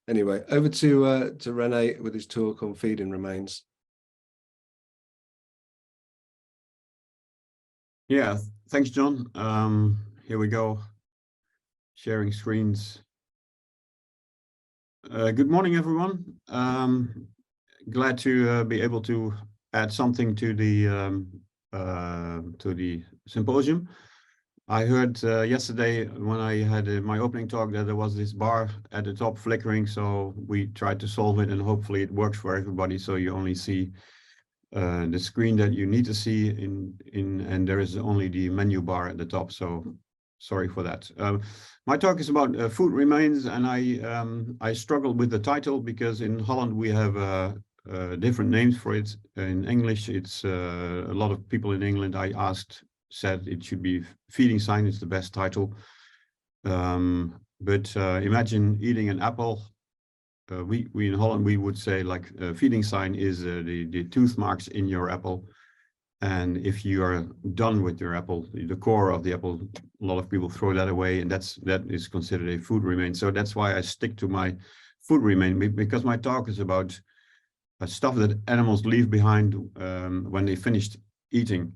Anyway, over to René with his talk on feeding remains. Yeah, thanks, John. Here we go. Sharing screens. Good morning, everyone. Glad to be able to add something to the symposium. I heard yesterday when I had my opening talk that there was this bar at the top flickering, so we tried to solve it, and hopefully it works for everybody. So you only see the screen that you need to see and there is only the menu bar at the top. So sorry for that. My talk is about food remains, and I struggled with the title because in Holland we have different names for it. In English, it's a lot of people in England I asked said it should be feeding sign is the best title. But imagine eating an apple. We in Holland we would say like feeding sign is the tooth marks in your apple, and if you are done with your apple, the core of the apple, a lot of people throw that away, and that is considered a food remain. So that's why I stick to my food remain, because my talk is about stuff that animals leave behind when they finished eating.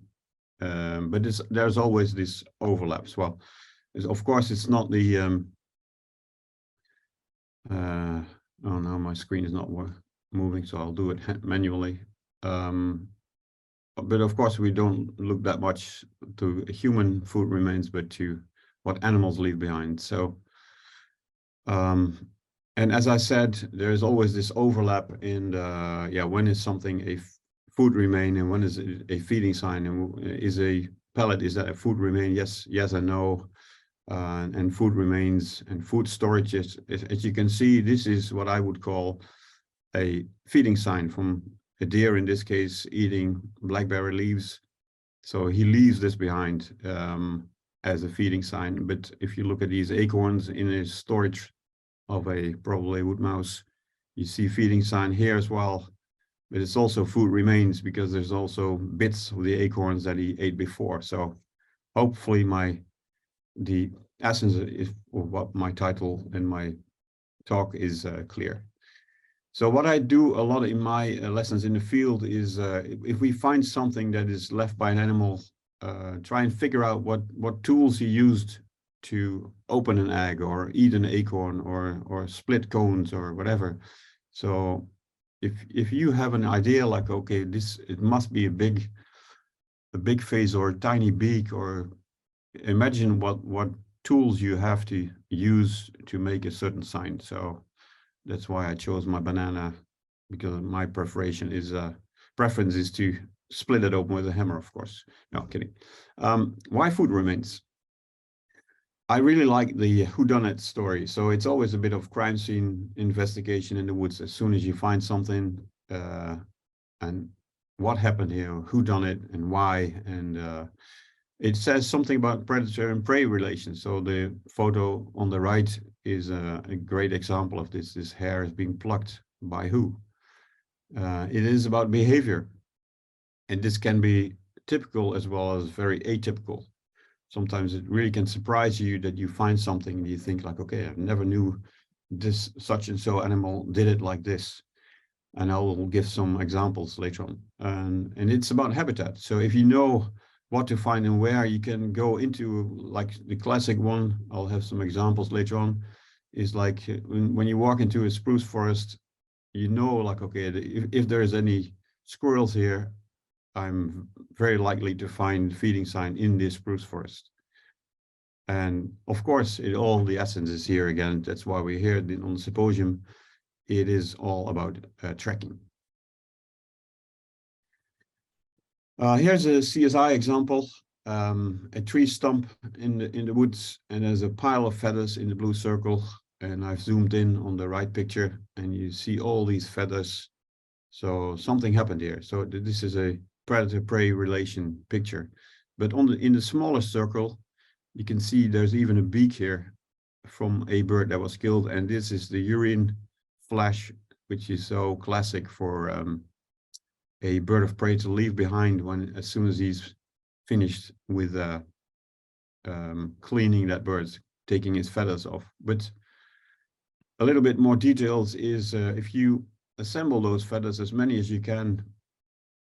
But there's always this overlaps. Well, of course, it's not the oh no, my screen is not moving, so I'll do it manually. But of course, we don't look that much to human food remains, but to what animals leave behind. So, and as I said, there's always this overlap in the, yeah, when is something a food remain and when is it a feeding sign, and is a pellet, is that a food remain? Yes and no. And food remains and food storage, as you can see, this is what I would call a feeding sign from a deer, in this case, eating blackberry leaves. So he leaves this behind as a feeding sign. But if you look at these acorns in a storage of a probably wood mouse, you see feeding sign here as well. But it's also food remains because there's also bits of the acorns that he ate before. So hopefully the essence of what my title and my talk is clear. So what I do a lot in my lessons in the field is if we find something that is left by an animal, try and figure out what tools he used to open an egg or eat an acorn or split cones or whatever. So if you have an idea like, okay, it must be a big face or a tiny beak, or imagine what tools you have to use to make a certain sign. So that's why I chose my banana, because my preference is to split it open with a hammer, of course. No, kidding. Why food remains? I really like the whodunit story. So it's always a bit of crime scene investigation in the woods. As soon as you find something and what happened here, who done it and why, and it says something about predator and prey relations. So the photo on the right is a great example of this. This hair is being plucked by who? It is about behavior. And this can be typical as well as very atypical. Sometimes it really can surprise you that you find something and you think like, okay, I never knew this such and so animal did it like this. And I will give some examples later on. And it's about habitat. So if you know what to find and where, you can go into, like the classic one, I'll have some examples later on, is like when you walk into a spruce forest, you know, like, okay, if there's any squirrels here, I'm very likely to find feeding sign in this spruce forest. And of course, all the essence is here again. That's why we're here on the symposium. It is all about tracking. Here's a CSI example, a tree stump in the woods, and there's a pile of feathers in the blue circle. And I've zoomed in on the right picture, and you see all these feathers. So something happened here. So this is a predator-prey relation picture. But in the smaller circle, you can see there's even a beak here from a bird that was killed, and this is the urine flash, which is so classic for a bird of prey to leave behind as soon as he's finished with cleaning that bird, taking his feathers off. But a little bit more details is if you assemble those feathers, as many as you can,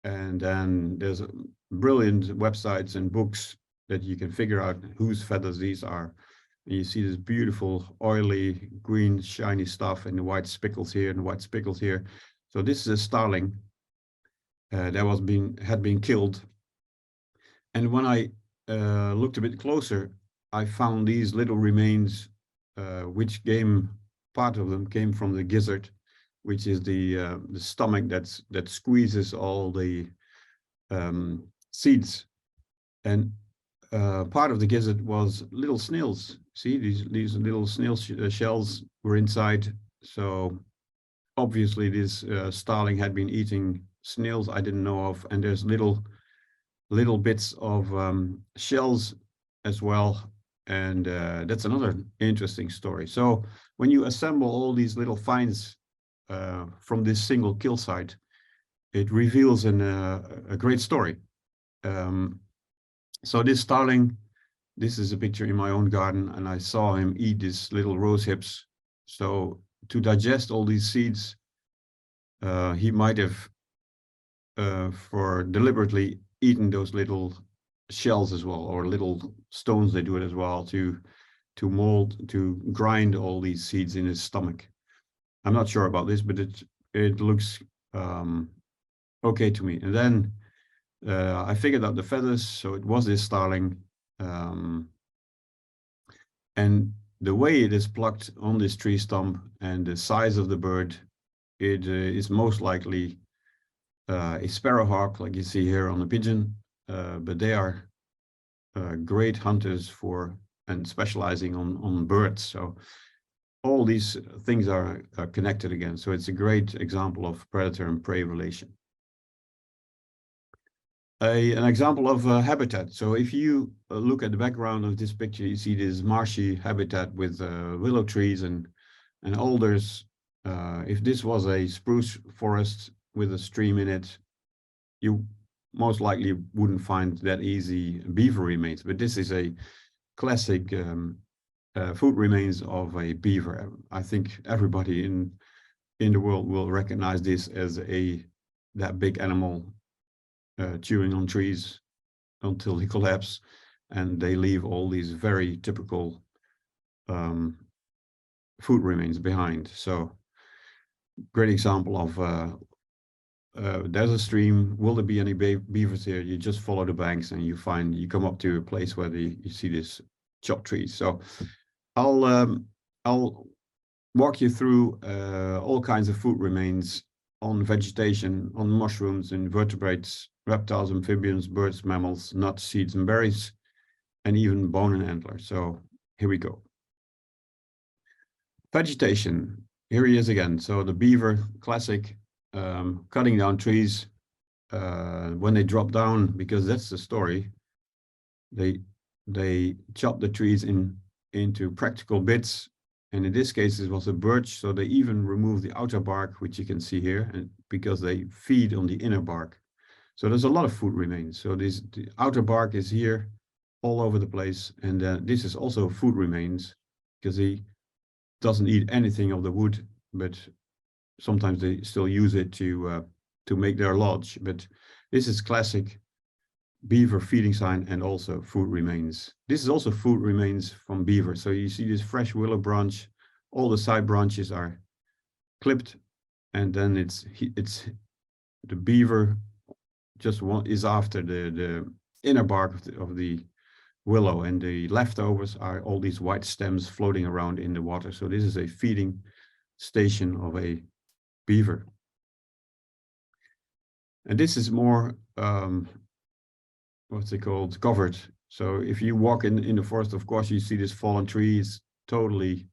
and then there's brilliant websites and books that you can figure out whose feathers these are. And you see this beautiful, oily, green, shiny stuff, and the white spickles here and the white spickles here. So this is a starling that had been killed. And when I looked a bit closer, I found these little remains, which part of them came from the gizzard, which is the stomach that squeezes all the seeds. And part of the gizzard was little snails. See, these little snail shells were inside. So obviously this starling had been eating snails I didn't know of, and there's little bits of shells as well. And that's another interesting story. So when you assemble all these little finds from this single kill site, it reveals a great story. So this starling, this is a picture in my own garden, and I saw him eat these little rose hips. So to digest all these seeds, he might have for deliberately eaten those little shells as well, or little stones. They do it as well to grind all these seeds in his stomach. I'm not sure about this, but it looks okay to me. And then I figured out the feathers, so it was this starling. And the way it is plucked on this tree stump and the size of the bird, it is most likely a sparrowhawk, like you see here on the pigeon, but they are great hunters and specializing on birds. So all these things are connected again. So it's a great example of predator and prey relation. An example of habitat. So if you look at the background of this picture, you see this marshy habitat with willow trees and alders. If this was a spruce forest with a stream in it, you most likely wouldn't find that easy beaver remains. But this is a classic food remains of a beaver. I think everybody in the world will recognize this as that big animal chewing on trees until he collapses, and they leave all these very typical food remains behind. So great example of there's a stream. Will there be any beavers here? You just follow the banks and you come up to a place where you see this chopped trees. So I'll walk you through all kinds of food remains on vegetation, on mushrooms, invertebrates, reptiles, amphibians, birds, mammals, nuts, seeds, and berries, and even bone and antler. So here we go. Vegetation. Here he is again. So the beaver, classic, cutting down trees. When they drop down, because that's the story, they chop the trees into practical bits. And in this case, it was a birch, so they even remove the outer bark, which you can see here, and because they feed on the inner bark. So there's a lot of food remains. So the outer bark is here all over the place. And this is also food remains, because he doesn't eat anything of the wood, but sometimes they still use it to make their lodge. But this is classic beaver feeding sign and also food remains. This is also food remains from beaver. So you see this fresh willow branch, all the side branches are clipped, and then it's the beaver just is after the inner bark of the willow, and the leftovers are all these white stems floating around in the water. So this is a feeding station of a beaver. And this is more what's it called, covered. So if you walk in the forest, of course you see this fallen trees, totally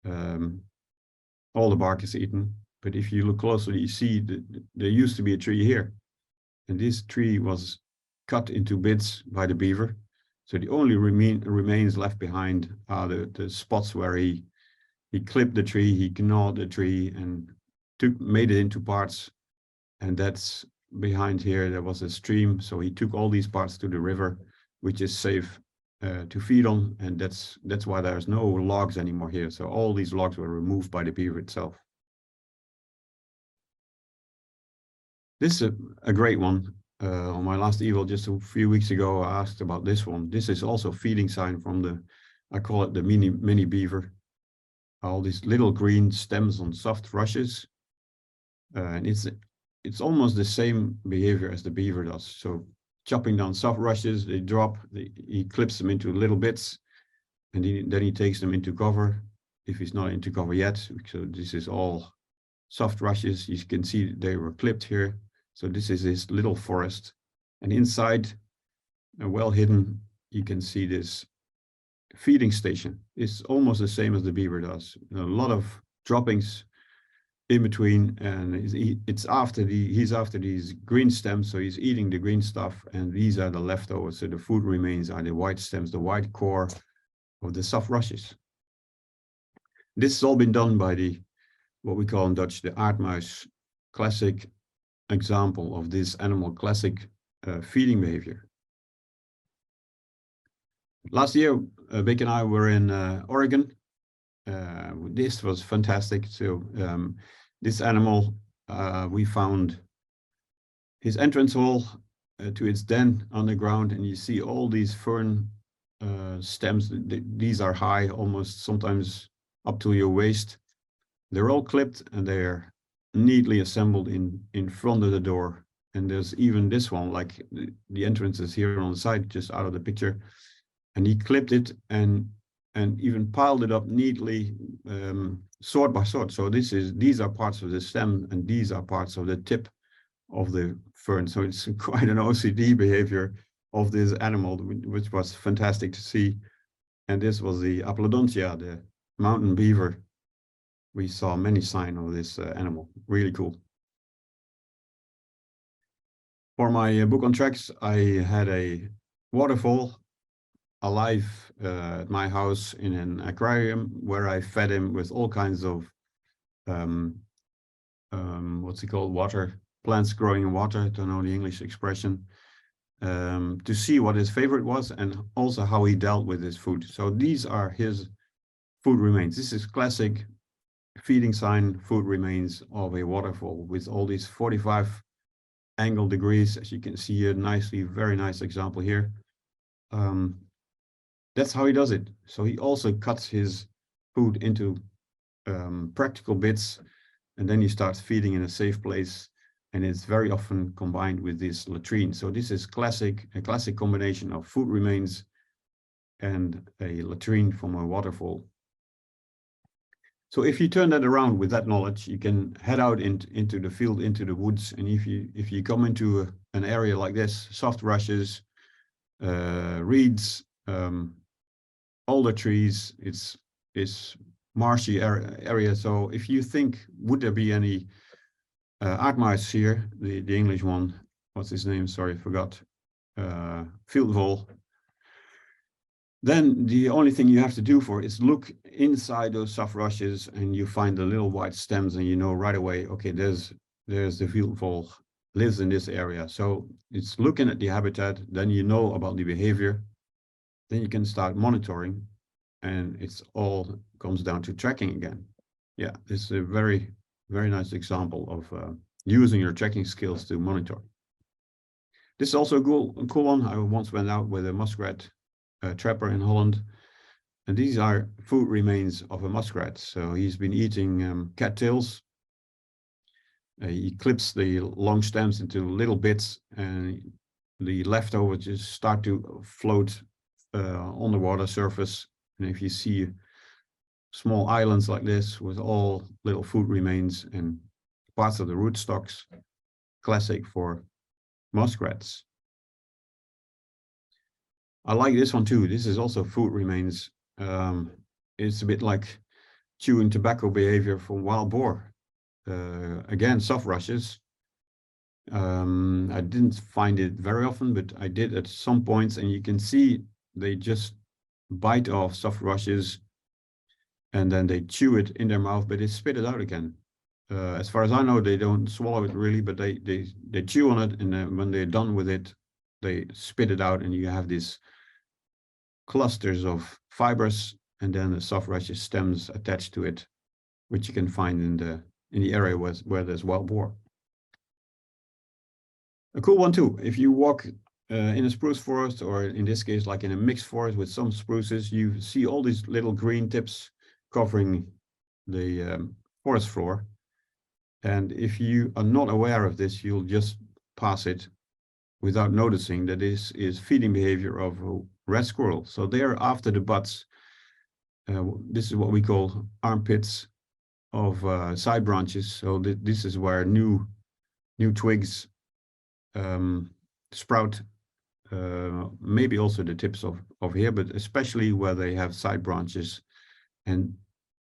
all the bark is eaten. But if you look closely, you see that there used to be a tree here, and this tree was cut into bits by the beaver. So the only remains left behind are the spots where he clipped the tree, he gnawed the tree, and made it into parts. And that's behind here. There was a stream, so he took all these parts to the river, which is safe to feed on, and that's why there's no logs anymore here. So all these logs were removed by the beaver itself. This is a great one. On my last eval just a few weeks ago, I asked about this one. This is also feeding sign from the, I call it the mini beaver. All these little green stems on soft rushes, and it's almost the same behavior as the beaver does. So chopping down soft rushes, they drop, he clips them into little bits, and then he takes them into cover, if he's not into cover yet. So this is all soft rushes. You can see they were clipped here. So this is his little forest, and inside, well hidden, you can see this feeding station. It's almost the same as the beaver does. A lot of droppings in between, and he's after these green stems, so he's eating the green stuff, and these are the leftovers. So the food remains are the white stems, the white core of the soft rushes. This has all been done by what we call in Dutch the aardmuis, classic example of this animal classic feeding behavior. Last year, Vic and I were in Oregon. This was fantastic. So this animal, we found his entrance hole to its den underground, and you see all these fern stems. These are high, almost sometimes up to your waist. They're all clipped, and they're neatly assembled in front of the door. And there's even this one, like the entrance is here on the side, just out of the picture. And he clipped it and even piled it up neatly, sort by sort. So these are parts of the stem, and these are parts of the tip of the fern. So it's quite an OCD behavior of this animal, which was fantastic to see. And this was the Aplodontia, the mountain beaver. We saw many signs of this animal. Really cool. For my book on tracks, I had a waterfall alive at my house in an aquarium, where I fed him with all kinds of what's it called, water plants growing in water. I don't know the English expression, to see what his favorite was, and also how he dealt with his food. So these are his food remains. This is classic feeding sign food remains of a waterfall, with all these 45 angle degrees, as you can see here nicely. Very nice example here. That's how he does it. So he also cuts his food into practical bits, and then he starts feeding in a safe place, and it's very often combined with this latrine. So this is a classic combination of food remains and a latrine from a waterfall. So if you turn that around with that knowledge, you can head out into the field, into the woods, and if you come into an area like this, soft rushes, reeds, older trees, it's marshy area. So if you think, would there be any aardmuis here, the English one, what's his name? Sorry, I forgot. Field vole. Then the only thing you have to do for it is look inside those soft rushes, and you find the little white stems, and you know right away, okay, there's the field vole lives in this area. So it's looking at the habitat, then you know about the behavior, then you can start monitoring, and it's all comes down to tracking again. Yeah, this is a very, very nice example of using your tracking skills to monitor. This is also a cool one. I once went out with a muskrat trapper in Holland, and these are food remains of a muskrat. So he's been eating cattails. He clips the long stems into little bits, and the leftovers just start to float on the water surface. And if you see small islands like this with all little food remains and parts of the rootstocks, classic for muskrats. I like this one too. This is also food remains. It's a bit like chewing tobacco behavior from wild boar. Again, soft rushes. I didn't find it very often, but I did at some points, and you can see they just bite off soft rushes, and then they chew it in their mouth, but they spit it out again. As far as I know, they don't swallow it really, but they chew on it, and then when they're done with it, they spit it out, and you have this clusters of fibers, and then the soft rushy stems attached to it, which you can find in the area where there's wild boar. A cool one too, if you walk in a spruce forest, or in this case, like in a mixed forest with some spruces, you see all these little green tips covering the forest floor. And if you are not aware of this, you'll just pass it without noticing that this is feeding behavior of a red squirrel. So they're after the butts. This is what we call armpits of side branches. So this is where new twigs sprout, maybe also the tips of here, but especially where they have side branches. And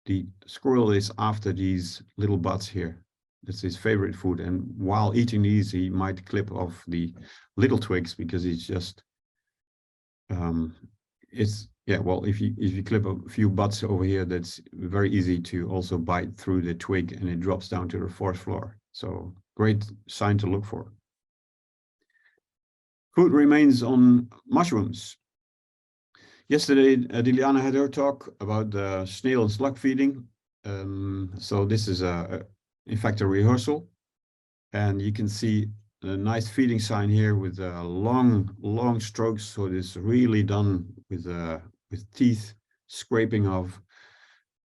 the squirrel is after these little buds here. That's his favorite food. And while eating these, he might clip off the little twigs, because it's just, well, if you clip a few buds over here, that's very easy to also bite through the twig, and it drops down to the forest floor. So great sign to look for. Food remains on mushrooms. Yesterday, Diliana had her talk about the snail and slug feeding. So this is in fact a rehearsal, and you can see a nice feeding sign here with long strokes. So it is really done with teeth scraping of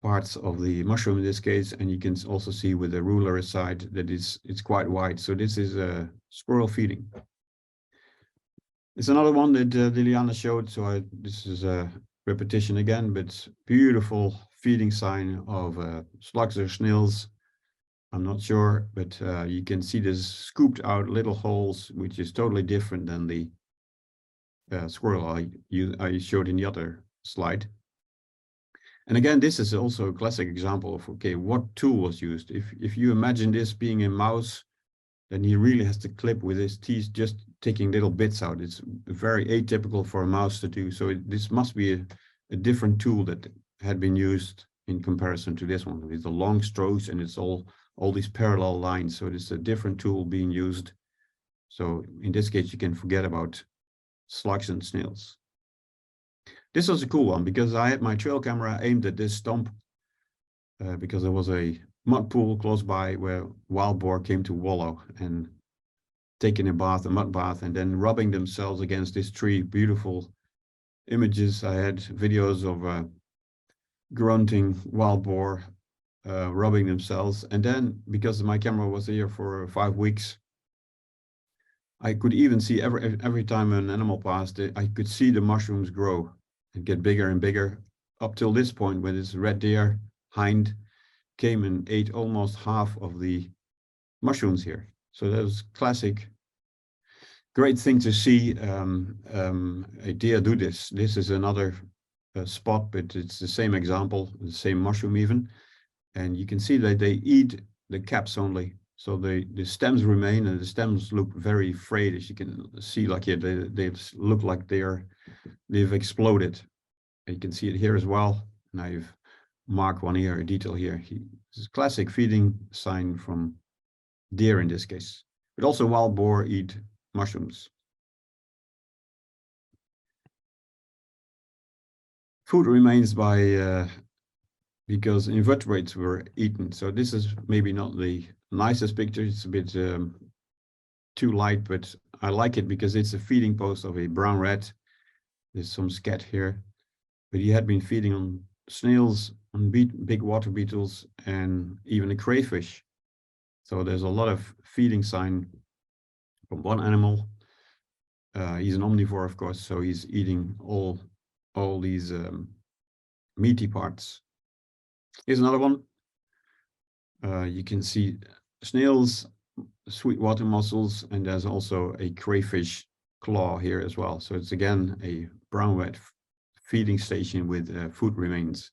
parts of the mushroom in this case, and you can also see with the ruler aside that it's quite wide. So this is a squirrel feeding. It's another one that Liliana showed, so this is a repetition again, but beautiful feeding sign of slugs or snails. I'm not sure, but you can see this scooped out little holes, which is totally different than the squirrel I showed in the other slide. And again, this is also a classic example of, okay, what tool was used? If you imagine this being a mouse, then he really has to clip with his teeth, just taking little bits out. It's very atypical for a mouse to do. So this must be a different tool that had been used in comparison to this one, with the long strokes, and it's all these parallel lines. So it's a different tool being used. So in this case, you can forget about slugs and snails. This was a cool one because I had my trail camera aimed at this stump because there was a mud pool close by where wild boar came to wallow and taking a mud bath, and then rubbing themselves against this tree. Beautiful images. I had videos of grunting wild boar rubbing themselves. And then, because my camera was here for 5 weeks, I could even see every time an animal passed, I could see the mushrooms grow and get bigger and bigger, up till this point when this red deer hind came and ate almost half of the mushrooms here. So that was classic. Great thing to see a deer do this. This is another spot, but it's the same example, the same mushroom even. And you can see that they eat the caps only. So the stems remain, and the stems look very frayed, as you can see. Like here, they look like they've exploded. And you can see it here as well. And I've marked one here, a detail here. This is a classic feeding sign from deer in this case. But also wild boar eat mushrooms. Food remains by because invertebrates were eaten. So this is maybe not the nicest picture. It's a bit too light, but I like it because it's a feeding post of a brown rat. There's some scat here, but he had been feeding on snails, on big water beetles, and even a crayfish. So there's a lot of feeding sign from one animal. He's an omnivore, of course, so he's eating all these meaty parts. Here's another one. You can see snails, sweetwater mussels, and there's also a crayfish claw here as well. So it's again a brown rat feeding station with food remains.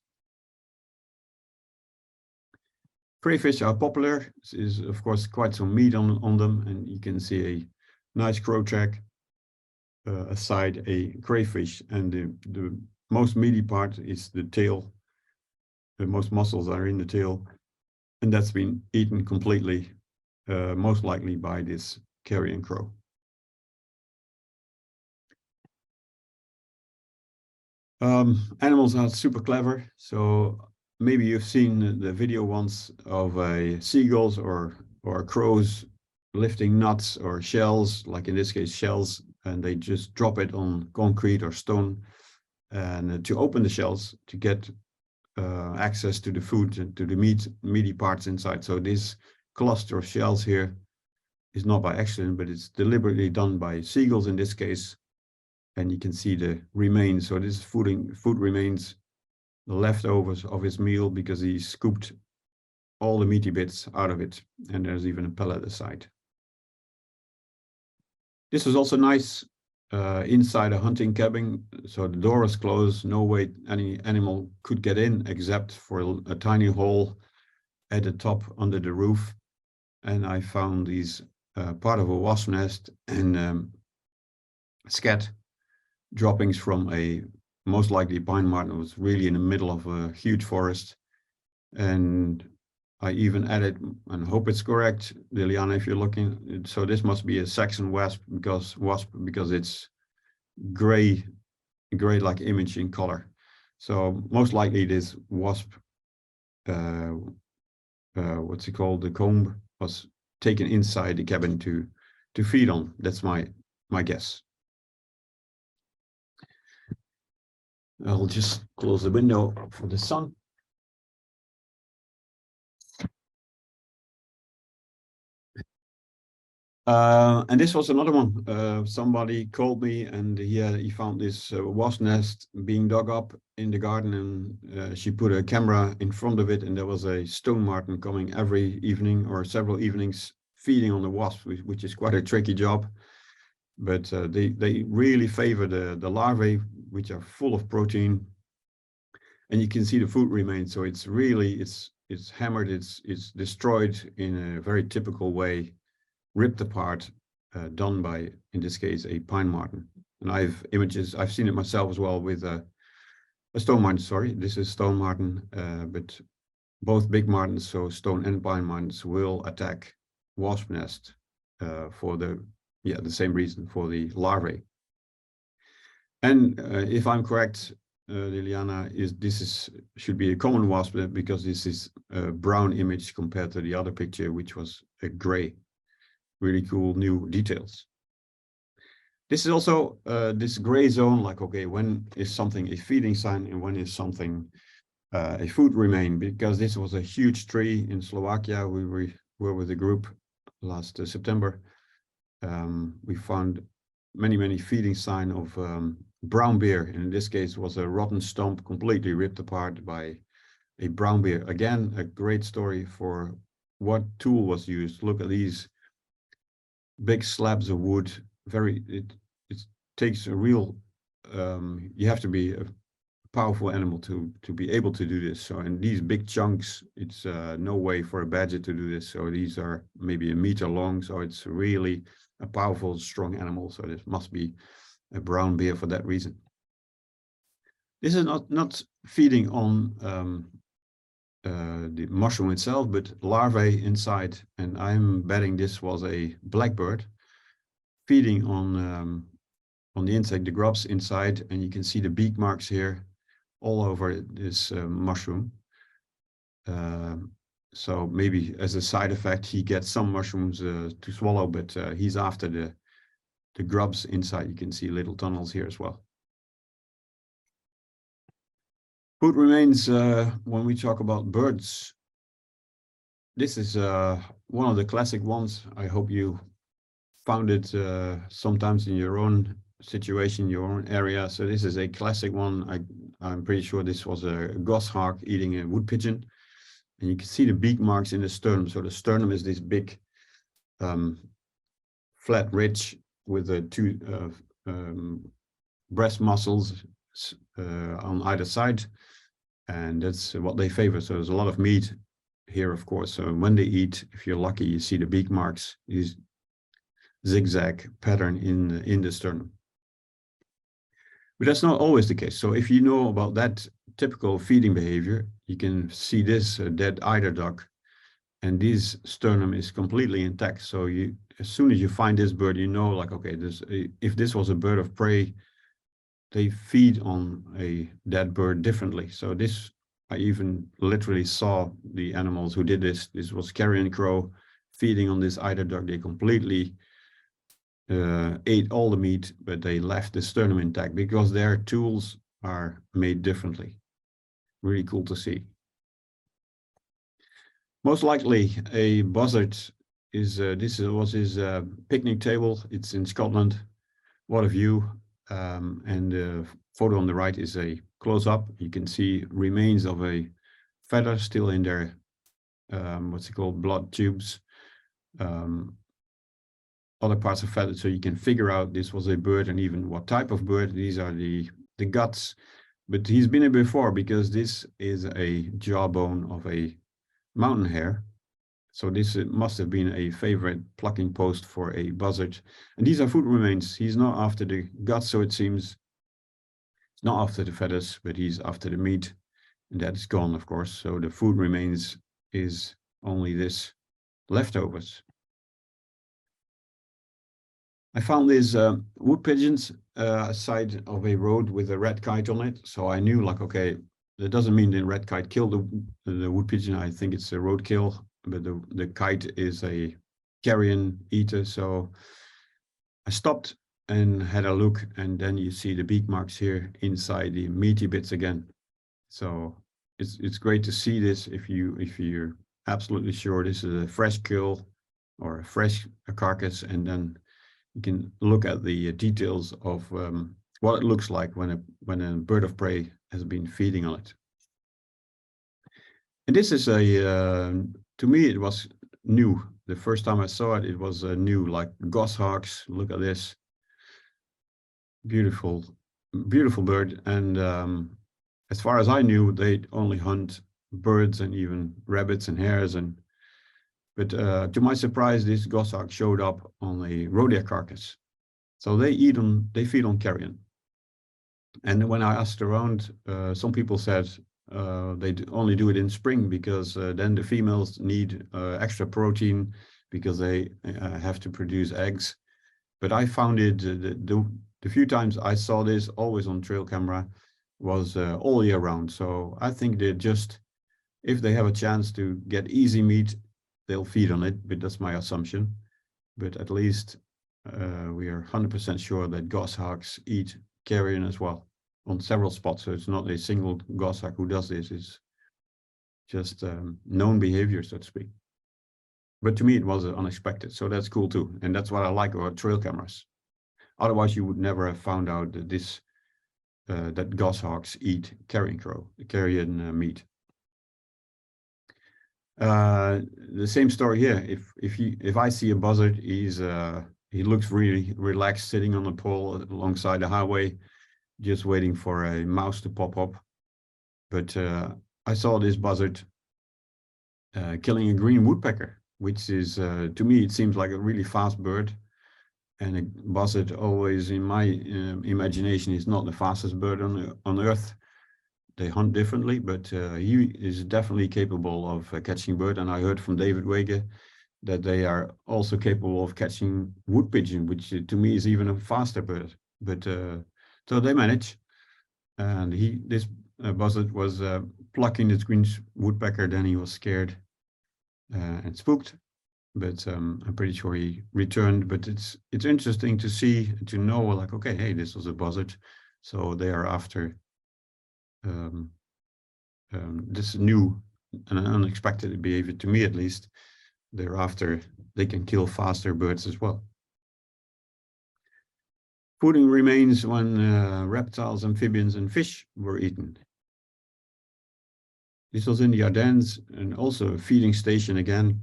Crayfish are popular. There's of course quite some meat on them, and you can see a nice crow track aside a crayfish, and the most meaty part is the tail. The most muscles are in the tail, and that's been eaten completely, most likely by this carrion crow. Animals are super clever. So maybe you've seen the video once of seagulls or crows lifting nuts or shells, like in this case shells, and they just drop it on concrete or stone, and to open the shells to get access to the food and to the meaty parts inside. So this cluster of shells here is not by accident, but it's deliberately done by seagulls in this case. And you can see the remains. So this is food remains, the leftovers of his meal, because he scooped all the meaty bits out of it. And there's even a pellet aside. This was also nice inside a hunting cabin. So the door was closed. No way any animal could get in except for a tiny hole at the top under the roof. And I found these part of a wasp nest and scat droppings from a most likely pine marten. It was really in the middle of a huge forest. And I even added, and hope it's correct, Liliana, if you're looking. So this must be a Saxon wasp because it's gray like image in color. So most likely this wasp, what's it called? The comb was taken inside the cabin to feed on. That's my guess. I'll just close the window for the sun. And this was another one. Somebody called me and he found this wasp nest being dug up in the garden, and she put a camera in front of it, and there was a stone marten coming every evening or several evenings feeding on the wasp, which is quite a tricky job. But they really favor the larvae, which are full of protein, and you can see the food remains. So it's really it's hammered, it's destroyed in a very typical way, ripped apart, done by, in this case, a pine marten. And I've seen it myself as well with a stone marten. Sorry, this is stone marten, but both big martens, so stone and pine martens, will attack wasp nest for the same reason, for the larvae. And if I'm correct, Liliana, should be a common wasp, because this is a brown image compared to the other picture, which was a gray. Really cool new details. This is also this gray zone, like, okay, when is something a feeding sign and when is something a food remain? Because this was a huge tree in Slovakia. We were with a group last September. We found many feeding sign of brown bear. And in this case was a rotten stump completely ripped apart by a brown bear. Again, a great story for what tool was used. Look at these big slabs of wood. It takes a real you have to be a powerful animal to be able to do this. So in these big chunks, it's no way for a badger to do this. So these are maybe a meter long. So it's really a powerful, strong animal. So this must be a brown bear for that reason. This is not feeding on the mushroom itself, but larvae inside. And I'm betting this was a blackbird feeding on the insect, the grubs inside. And you can see the beak marks here all over this mushroom. So maybe as a side effect, he gets some mushrooms to swallow, but he's after the grubs inside. You can see little tunnels here as well. Food remains, when we talk about birds, this is one of the classic ones. I hope you found it sometimes in your own situation, your own area. So this is a classic one. I'm pretty sure this was a goshawk eating a wood pigeon. And you can see the beak marks in the sternum. So the sternum is this big flat ridge with the two breast muscles on either side. And that's what they favor. So there's a lot of meat here, of course. So when they eat, if you're lucky, you see the beak marks, these zigzag pattern in the sternum. But that's not always the case. So if you know about that typical feeding behavior, you can see this dead eider duck, and this sternum is completely intact. So as soon as you find this bird, you know, like, okay, if this was a bird of prey, they feed on a dead bird differently. So this, I even literally saw the animals who did this. This was carrion crow feeding on this eider duck. They completely ate all the meat, but they left the sternum intact because their tools are made differently. Really cool to see. Most likely a buzzard is, this was his picnic table. It's in Scotland. What a view. And the photo on the right is a close-up. You can see remains of a feather still in their, what's it called, blood tubes. Other parts of feather, so you can figure out this was a bird and even what type of bird. These are the guts. But he's been here before because this is a jawbone of a mountain hare. So this must have been a favorite plucking post for a buzzard. And these are food remains. He's not after the guts, so it seems. He's not after the feathers, but he's after the meat. And that is gone, of course. So the food remains is only this leftovers. I found these wood pigeons side of a road with a red kite on it. So I knew, like, okay, that doesn't mean the red kite killed the wood pigeon. I think it's a roadkill, but the kite is a carrion eater. So I stopped and had a look, and then you see the beak marks here inside the meaty bits again. So it's great to see this if you're absolutely sure this is a fresh kill or a fresh carcass, and then you can look at the details of what it looks like when a bird of prey has been feeding on it. And this is to me, it was new. The first time I saw it, it was new, like goshawks. Look at this. Beautiful, beautiful bird. And as far as I knew, they only hunt birds and even rabbits and hares. But to my surprise, this goshawk showed up on a roe deer carcass. So they feed on carrion. And when I asked around, some people said they only do it in spring because then the females need extra protein because they have to produce eggs. But I found it, the few times I saw this, always on trail camera, was all year round. So I think they just, if they have a chance to get easy meat, they'll feed on it, but that's my assumption. But at least we are 100% sure that goshawks eat carrion as well on several spots. So it's not a single goshawk who does this. It's just known behavior, so to speak. But to me, it was unexpected. So that's cool too. And that's what I like about trail cameras. Otherwise, you would never have found out that that goshawks eat carrion meat. The same story here. If I see a buzzard, he looks really relaxed, sitting on a pole alongside the highway, just waiting for a mouse to pop up. But I saw this buzzard killing a green woodpecker, which is to me it seems like a really fast bird. And a buzzard always, in my imagination, is not the fastest bird on Earth. They hunt differently, but he is definitely capable of catching bird. And I heard from David Wege that they are also capable of catching wood pigeon, which to me is even a faster bird. But so they manage. And this buzzard was plucking this green woodpecker. Then he was scared and spooked. But I'm pretty sure he returned. But it's interesting to see, to know, like, okay, hey, this was a buzzard, so they are after this new and unexpected behavior, to me at least. Thereafter, they can kill faster birds as well. Fooding remains when reptiles, amphibians, and fish were eaten. This was in the Ardennes, and also a feeding station again.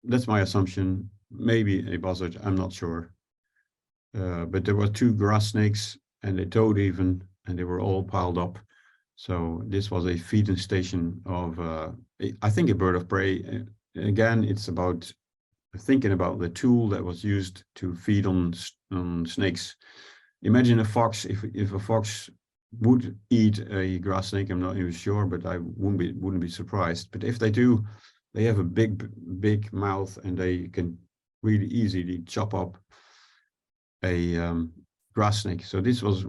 That's my assumption. Maybe a buzzard, I'm not sure. But there were 2 grass snakes and a toad even, and they were all piled up. So this was a feeding station of, I think, a bird of prey. Again, it's about thinking about the tool that was used to feed on snakes. Imagine a fox. If a fox would eat a grass snake, I'm not even sure, but I wouldn't be surprised. But if they do, they have a big mouth, and they can really easily chop up grass snake. So this was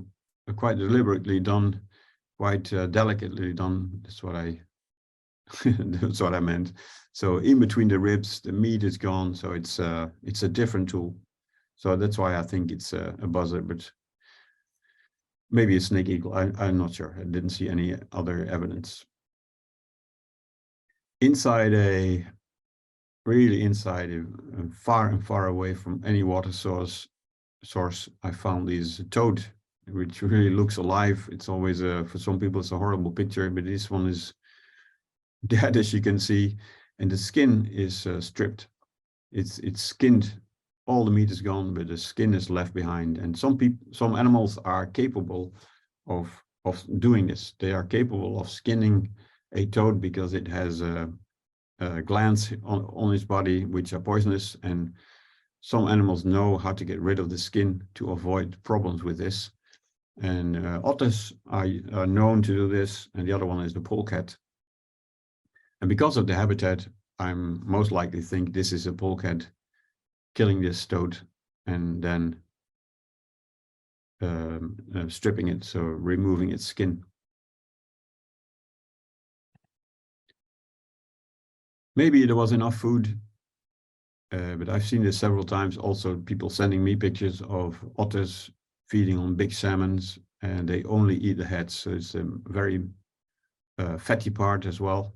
quite deliberately done, quite delicately done. That's what I that's what I meant. So in between the ribs, the meat is gone. So it's a different tool. So that's why I think it's a buzzard, but maybe a snake eagle. I'm not sure. I didn't see any other evidence. Inside really inside, far and far away from any water source, I found this toad, which really looks alive. It's always for some people it's a horrible picture, but this one is dead, as you can see, and the skin is stripped. It's skinned. All the meat is gone, but the skin is left behind. And some animals are capable of doing this. They are capable of skinning a toad because it has glands on its body which are poisonous, and some animals know how to get rid of the skin to avoid problems with this. And otters are known to do this, and the other one is the polecat. And because of the habitat, I'm most likely think this is a polecat killing this toad and then stripping it, so removing its skin. Maybe there was enough food, but I've seen this several times. Also, people sending me pictures of otters feeding on big salmons, and they only eat the heads. So it's a very fatty part as well.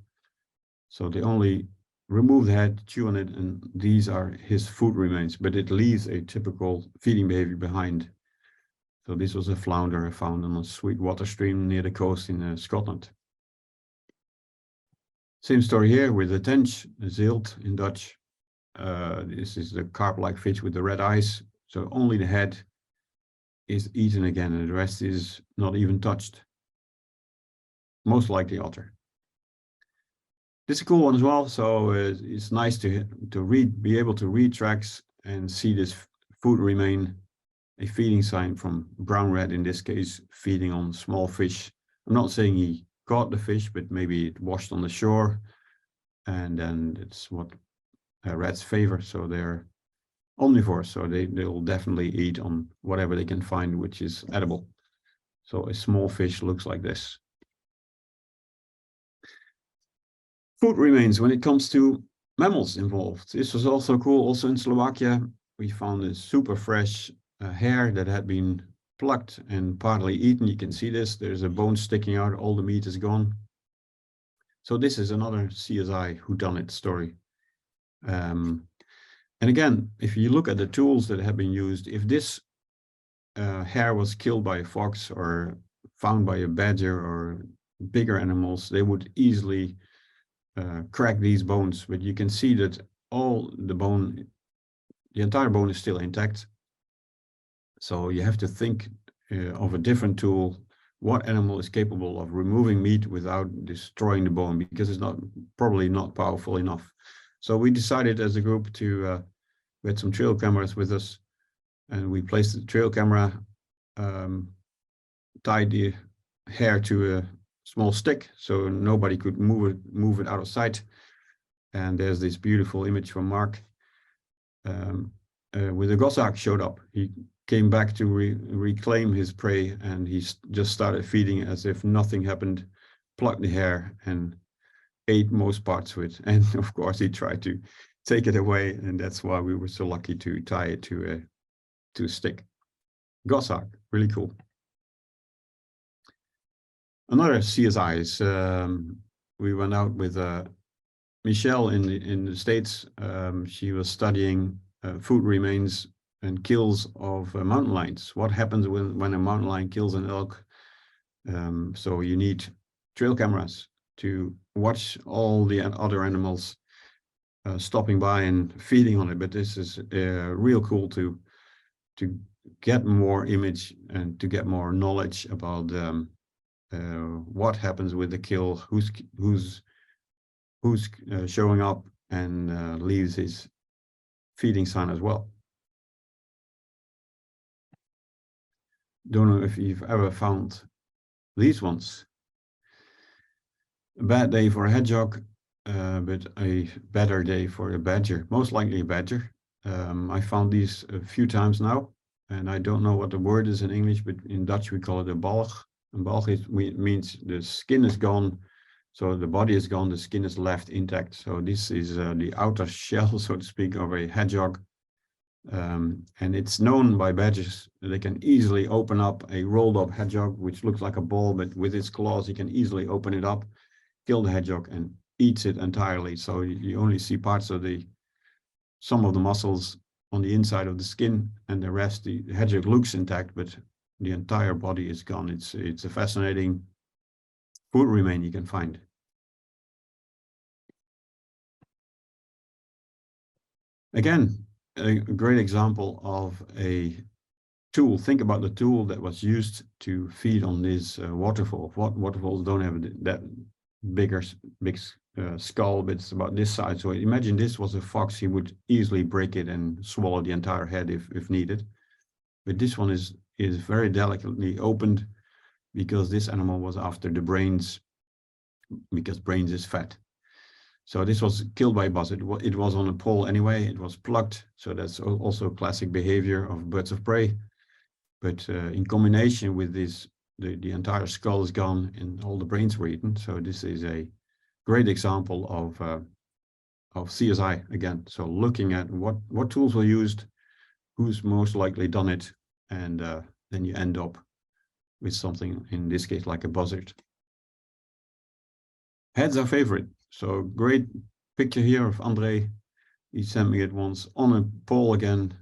So they only remove the head, chew on it, and these are his food remains, but it leaves a typical feeding behavior behind. So this was a flounder I found on a sweet water stream near the coast in Scotland. Same story here with the tench, zilt in Dutch. This is the carp-like fish with the red eyes. So only the head is eaten again, and the rest is not even touched. Most likely otter. This is a cool one as well. So it's nice to be able to read tracks and see this food remain, a feeding sign from brown red in this case, feeding on small fish. I'm not saying he caught the fish, but maybe it washed on the shore, and then it's what reds favor. So they're omnivores, so they'll definitely eat on whatever they can find which is edible. So a small fish looks like this. Food remains when it comes to mammals involved. This was also cool. Also in Slovakia, we found a super fresh hare that had been plucked and partly eaten. You can see this. There's a bone sticking out. All the meat is gone. So this is another CSI whodunit story. And again, if you look at the tools that have been used, if this hare was killed by a fox or found by a badger or bigger animals, they would easily crack these bones. But you can see that the entire bone is still intact. So you have to think of a different tool. What animal is capable of removing meat without destroying the bone, because it's probably not powerful enough. So we decided as a group to, we had some trail cameras with us, and we placed the trail camera, tied the hare to a small stick so nobody could move it out of sight. And there's this beautiful image from Mark with a goshawk showed up. He came back to reclaim his prey, and he just started feeding as if nothing happened, plucked the hare and ate most parts of it. And of course he tried to take it away, and that's why we were so lucky to tie it to a stick. Goshawk, really cool. Another CSI is we went out with Michelle in the States. She was studying food remains and kills of mountain lions. What happens when a mountain lion kills an elk? So you need trail cameras to watch all the other animals stopping by and feeding on it. But this is real cool to get more image and to get more knowledge about what happens with the kill, who's showing up and leaves his feeding sign as well. Don't know if you've ever found these ones. A bad day for a hedgehog, but a better day for a badger. Most likely a badger. I found these a few times now. and I don't know what the word is in English, but in Dutch we call it a balg. And balg means the skin is gone, so the body is gone, the skin is left intact. So this is the outer shell, so to speak, of a hedgehog. And it's known by badgers that they can easily open up a rolled up hedgehog, which looks like a ball, but with its claws, you can easily open it up, kill the hedgehog, and eats it entirely. So you only see parts of some of the muscles on the inside of the skin, and the rest, the hedgehog looks intact, but the entire body is gone. It's a fascinating food remain you can find. Again, a great example of a tool. Think about the tool that was used to feed on this waterfall. Waterfalls don't have that big skull, but it's about this size. So imagine this was a fox, he would easily break it and swallow the entire head if needed. But this one is very delicately opened because this animal was after the brains, because brains is fat. So this was killed by a buzz. It was on a pole anyway, it was plucked. So that's also classic behavior of birds of prey. But in combination with this, the entire skull is gone and all the brains were eaten. So this is a great example of CSI again. So looking at what tools were used, who's most likely done it, and then you end up with something, in this case, like a buzzard. Heads are favorite. So great picture here of Andre. He sent me it once on a pole again,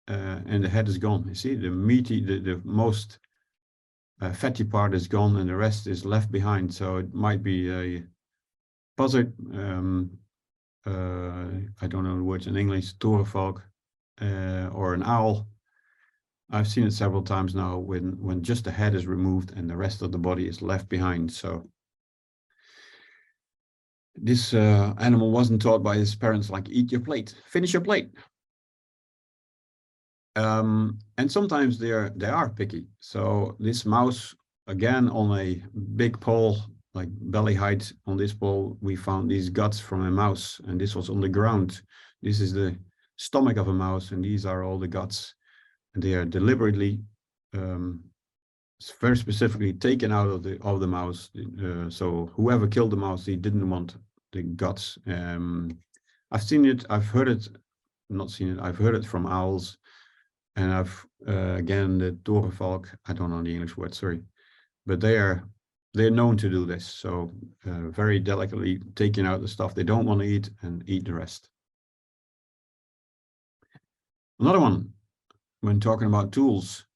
and the head is gone. You see, the meaty, the most fatty part is gone, and the rest is left behind. So it might be a buzzard. I don't know the words in English, torenvalk, or an owl. I've seen it several times now when just the head is removed and the rest of the body is left behind. So this animal wasn't taught by his parents like, eat your plate, finish your plate. And sometimes they are picky. So this mouse, again, on a big pole, like belly height on this pole, we found these guts from a mouse, and this was on the ground. This is the stomach of a mouse, and these are all the guts. And they are deliberately, very specifically taken out of the mouse. So whoever killed the mouse, he didn't want the guts. I've seen it, I've heard it, not seen it, I've heard it from owls. And I've, again, the torenvalk, I don't know the English word, sorry. But they're known to do this. So very delicately taking out the stuff they don't want to eat and eat the rest. Another one, when talking about tools,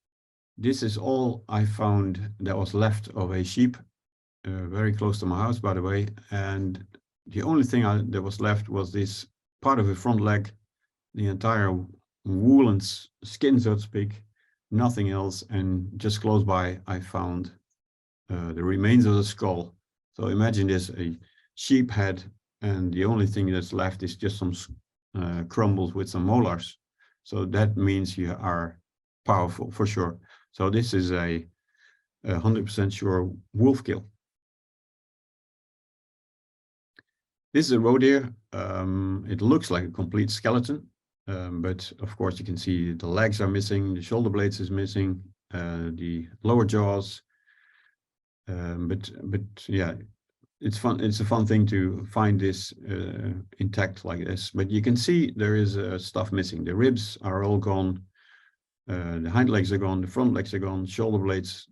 this is all I found that was left of a sheep, very close to my house, by the way. And the only thing that was left was this part of the front leg, the entire wool and skin, so to speak, nothing else. And just close by, I found the remains of the skull. So imagine this, a sheep head, and the only thing that's left is just some crumbles with some molars. So that means you are powerful for sure. So this is a 100% sure wolf kill. This is a roe deer. It looks like a complete skeleton, but of course you can see the legs are missing, the shoulder blades is missing, the lower jaws. But yeah, it's fun. It's a fun thing to find this intact like this. But you can see there is stuff missing. The ribs are all gone. The hind legs are gone. The front legs are gone. Shoulder blades,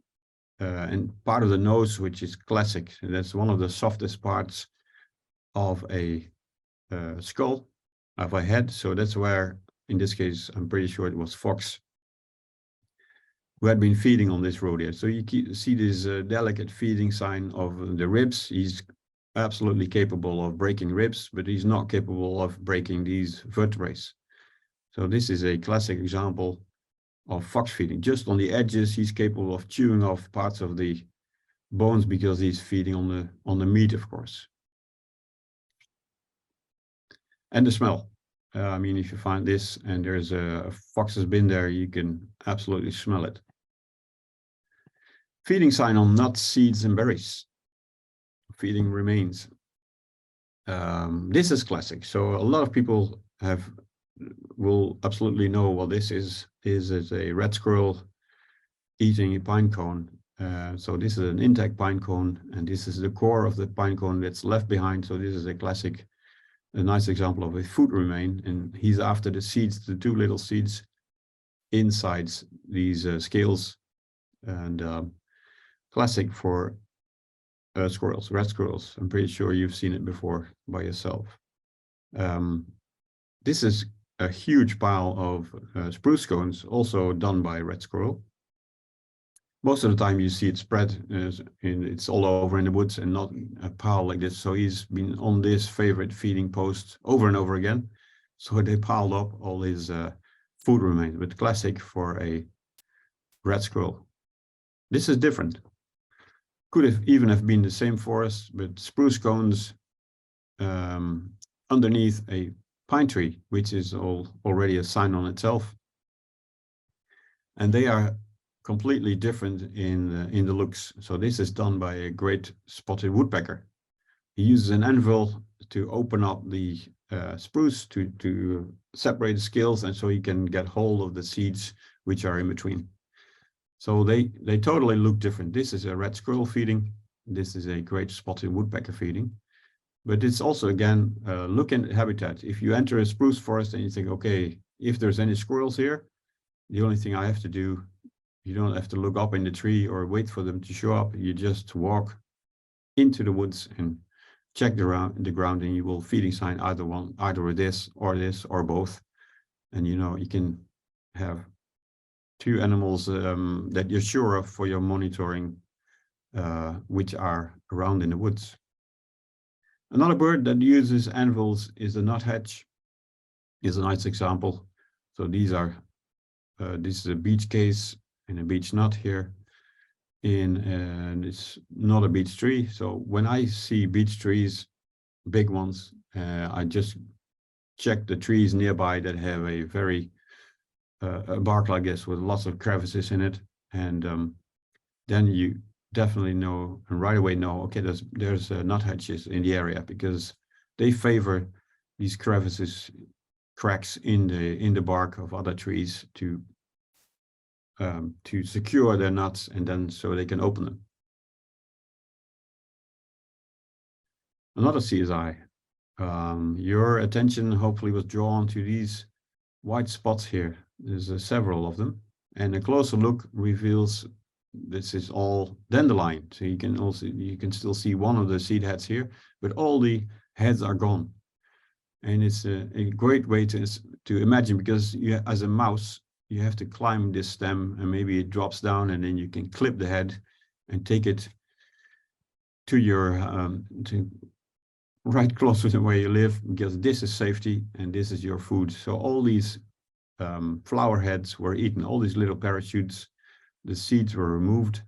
and part of the nose, which is classic. That's one of the softest parts of a skull, of a head. So that's where, in this case, I'm pretty sure it was fox who had been feeding on this roe deer. So you see this delicate feeding sign of the ribs. He's absolutely capable of breaking ribs, but he's not capable of breaking these vertebrae. So this is a classic example of fox feeding. Just on the edges, he's capable of chewing off parts of the bones because he's feeding on the meat, of course. And the smell. I mean, if you find this and there's a fox has been there, you can absolutely smell it. Feeding sign on nuts, seeds, and berries. Feeding remains. This is classic. So a lot of people have will absolutely know what this is. This is a red squirrel eating a pine cone. So this is an intact pine cone, and this is the core of the pine cone that's left behind. So this is a nice example of a food remain, and he's after the seeds, the two little seeds inside these scales, and classic for squirrels, red squirrels. I'm pretty sure you've seen it before by yourself. This is a huge pile of spruce cones, also done by red squirrel. Most of the time you see it spread, it's all over in the woods and not a pile like this. So he's been on this favorite feeding post over and over again. So they piled up all his food remains, but classic for a red squirrel. This is different. Could have even have been the same forest, but spruce cones underneath a pine tree, which is already a sign on itself. And they are completely different in the looks. So this is done by a great spotted woodpecker. He uses an anvil to open up the spruce to separate the scales, and so he can get hold of the seeds which are in between. So they totally look different. This is a red squirrel feeding. This is a great spotted woodpecker feeding. But it's also, again, look at habitat. If you enter a spruce forest and you think, okay, if there's any squirrels here, the only thing I have to do, you don't have to look up in the tree or wait for them to show up. You just walk into the woods and check the ground, and you will feeding sign either this or both. And you can have two animals that you're sure of for your monitoring, which are around in the woods. Another bird that uses anvils is the nuthatch. Is a nice example. So these are this is a beech case and a beech nut here. And it's not a beech tree. So when I see beech trees, big ones, I just check the trees nearby that have a very a bark like this with lots of crevices in it, and then you definitely know and right away know, okay, there's nuthatches in the area, because they favor these crevices, cracks in the bark of other trees to secure their nuts, and then so they can open them. Another CSI. Your attention hopefully was drawn to these white spots here. There's several of them, and a closer look reveals this is all dandelion. So you can still see one of the seed heads here, but all the heads are gone. And it's a great way to imagine, because you, as a mouse, you have to climb this stem, and maybe it drops down, and then you can clip the head and take it to your right close to where you live, because this is safety and this is your food. So all these flower heads were eaten, all these little parachutes, the seeds were removed,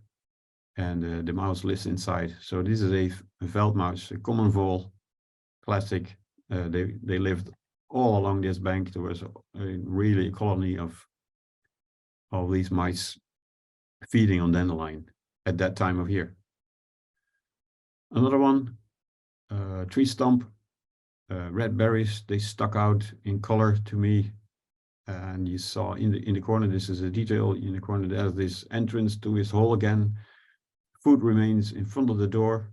and the mouse lives inside. So this is a veld mouse, a common vole, classic. They lived all along this bank. There was really a colony of these mice feeding on dandelion at that time of year. Another one, tree stump, red berries. They stuck out in color to me. And you saw in the corner, this is a detail in the corner, there's this entrance to his hole again. Food remains in front of the door,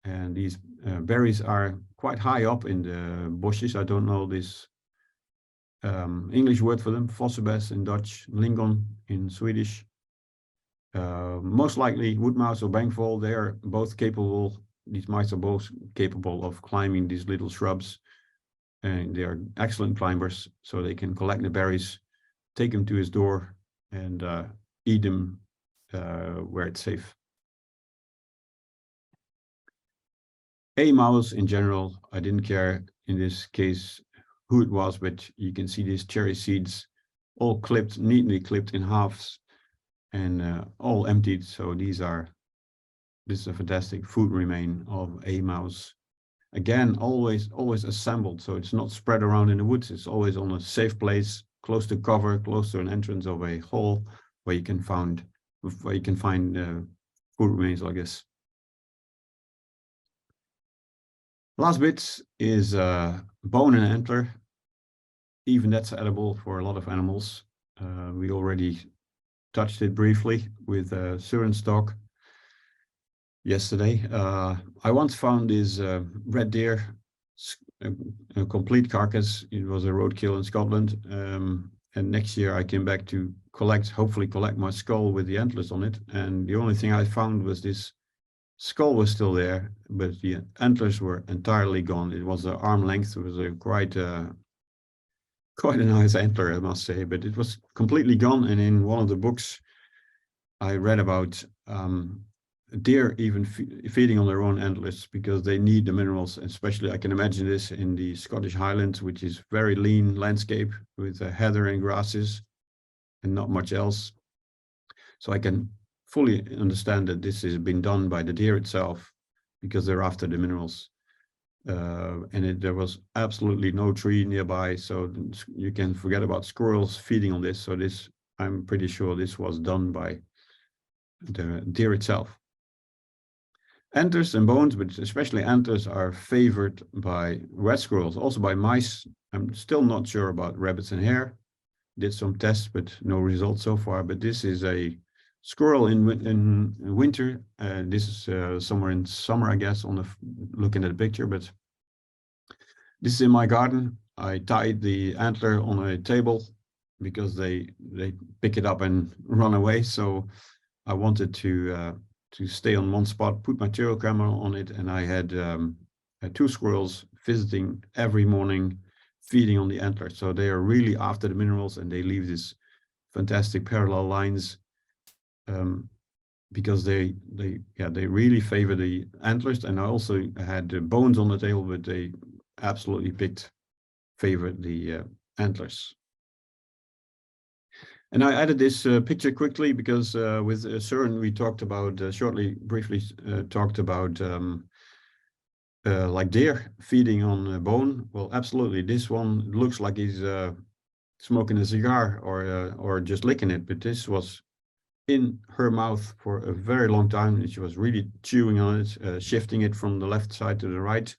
and these berries are quite high up in the bushes. I don't know this English word for them, vossenbes in Dutch, lingon in Swedish. Most likely wood mouse or bankvole, they are both capable, these mice are both capable of climbing these little shrubs. And they are excellent climbers, so they can collect the berries, take them to his door, and eat them where it's safe. A mouse in general, I didn't care in this case who it was, but you can see these cherry seeds all clipped, neatly clipped in halves, and all emptied. So this is a fantastic food remain of a mouse. Again, always assembled, so it's not spread around in the woods. It's always on a safe place, close to cover, close to an entrance of a hole, where you can find food remains like this. Last bit is bone and antler. even that's edible for a lot of animals. We already touched it briefly with Surin stock yesterday. I once found this red deer, a complete carcass. It was a roadkill in Scotland. And next year I came back to hopefully collect my skull with the antlers on it. And the only thing I found was this skull was still there, but the antlers were entirely gone. It was an arm length. It was a quite a nice antler, I must say, but it was completely gone. And in one of the books I read about deer even feeding on their own antlers because they need the minerals, especially I can imagine this in the Scottish Highlands, which is very lean landscape with heather and grasses and not much else. So I can fully understand that this has been done by the deer itself because they're after the minerals. And there was absolutely no tree nearby, so you can forget about squirrels feeding on this. So I'm pretty sure this was done by the deer itself. Antlers and bones, but especially antlers, are favored by red squirrels, also by mice. I'm still not sure about rabbits and hare. Did some tests, but no results so far. But this is a squirrel in winter. This is somewhere in summer, I guess, looking at the picture. But this is in my garden. I tied the antler on a table because they pick it up and run away. So I wanted to stay on one spot, put my trail camera on it, and I had 2 squirrels visiting every morning, feeding on the antler. So they are really after the minerals, and they leave these fantastic parallel lines because they really favor the antlers. And I also had the bones on the table, but they absolutely favored the antlers. And I added this picture quickly because with Søren we talked about briefly talked about like deer feeding on bone. Well, absolutely, this one looks like he's smoking a cigar or just licking it, but this was in her mouth for a very long time, and she was really chewing on it, shifting it from the left side to the right.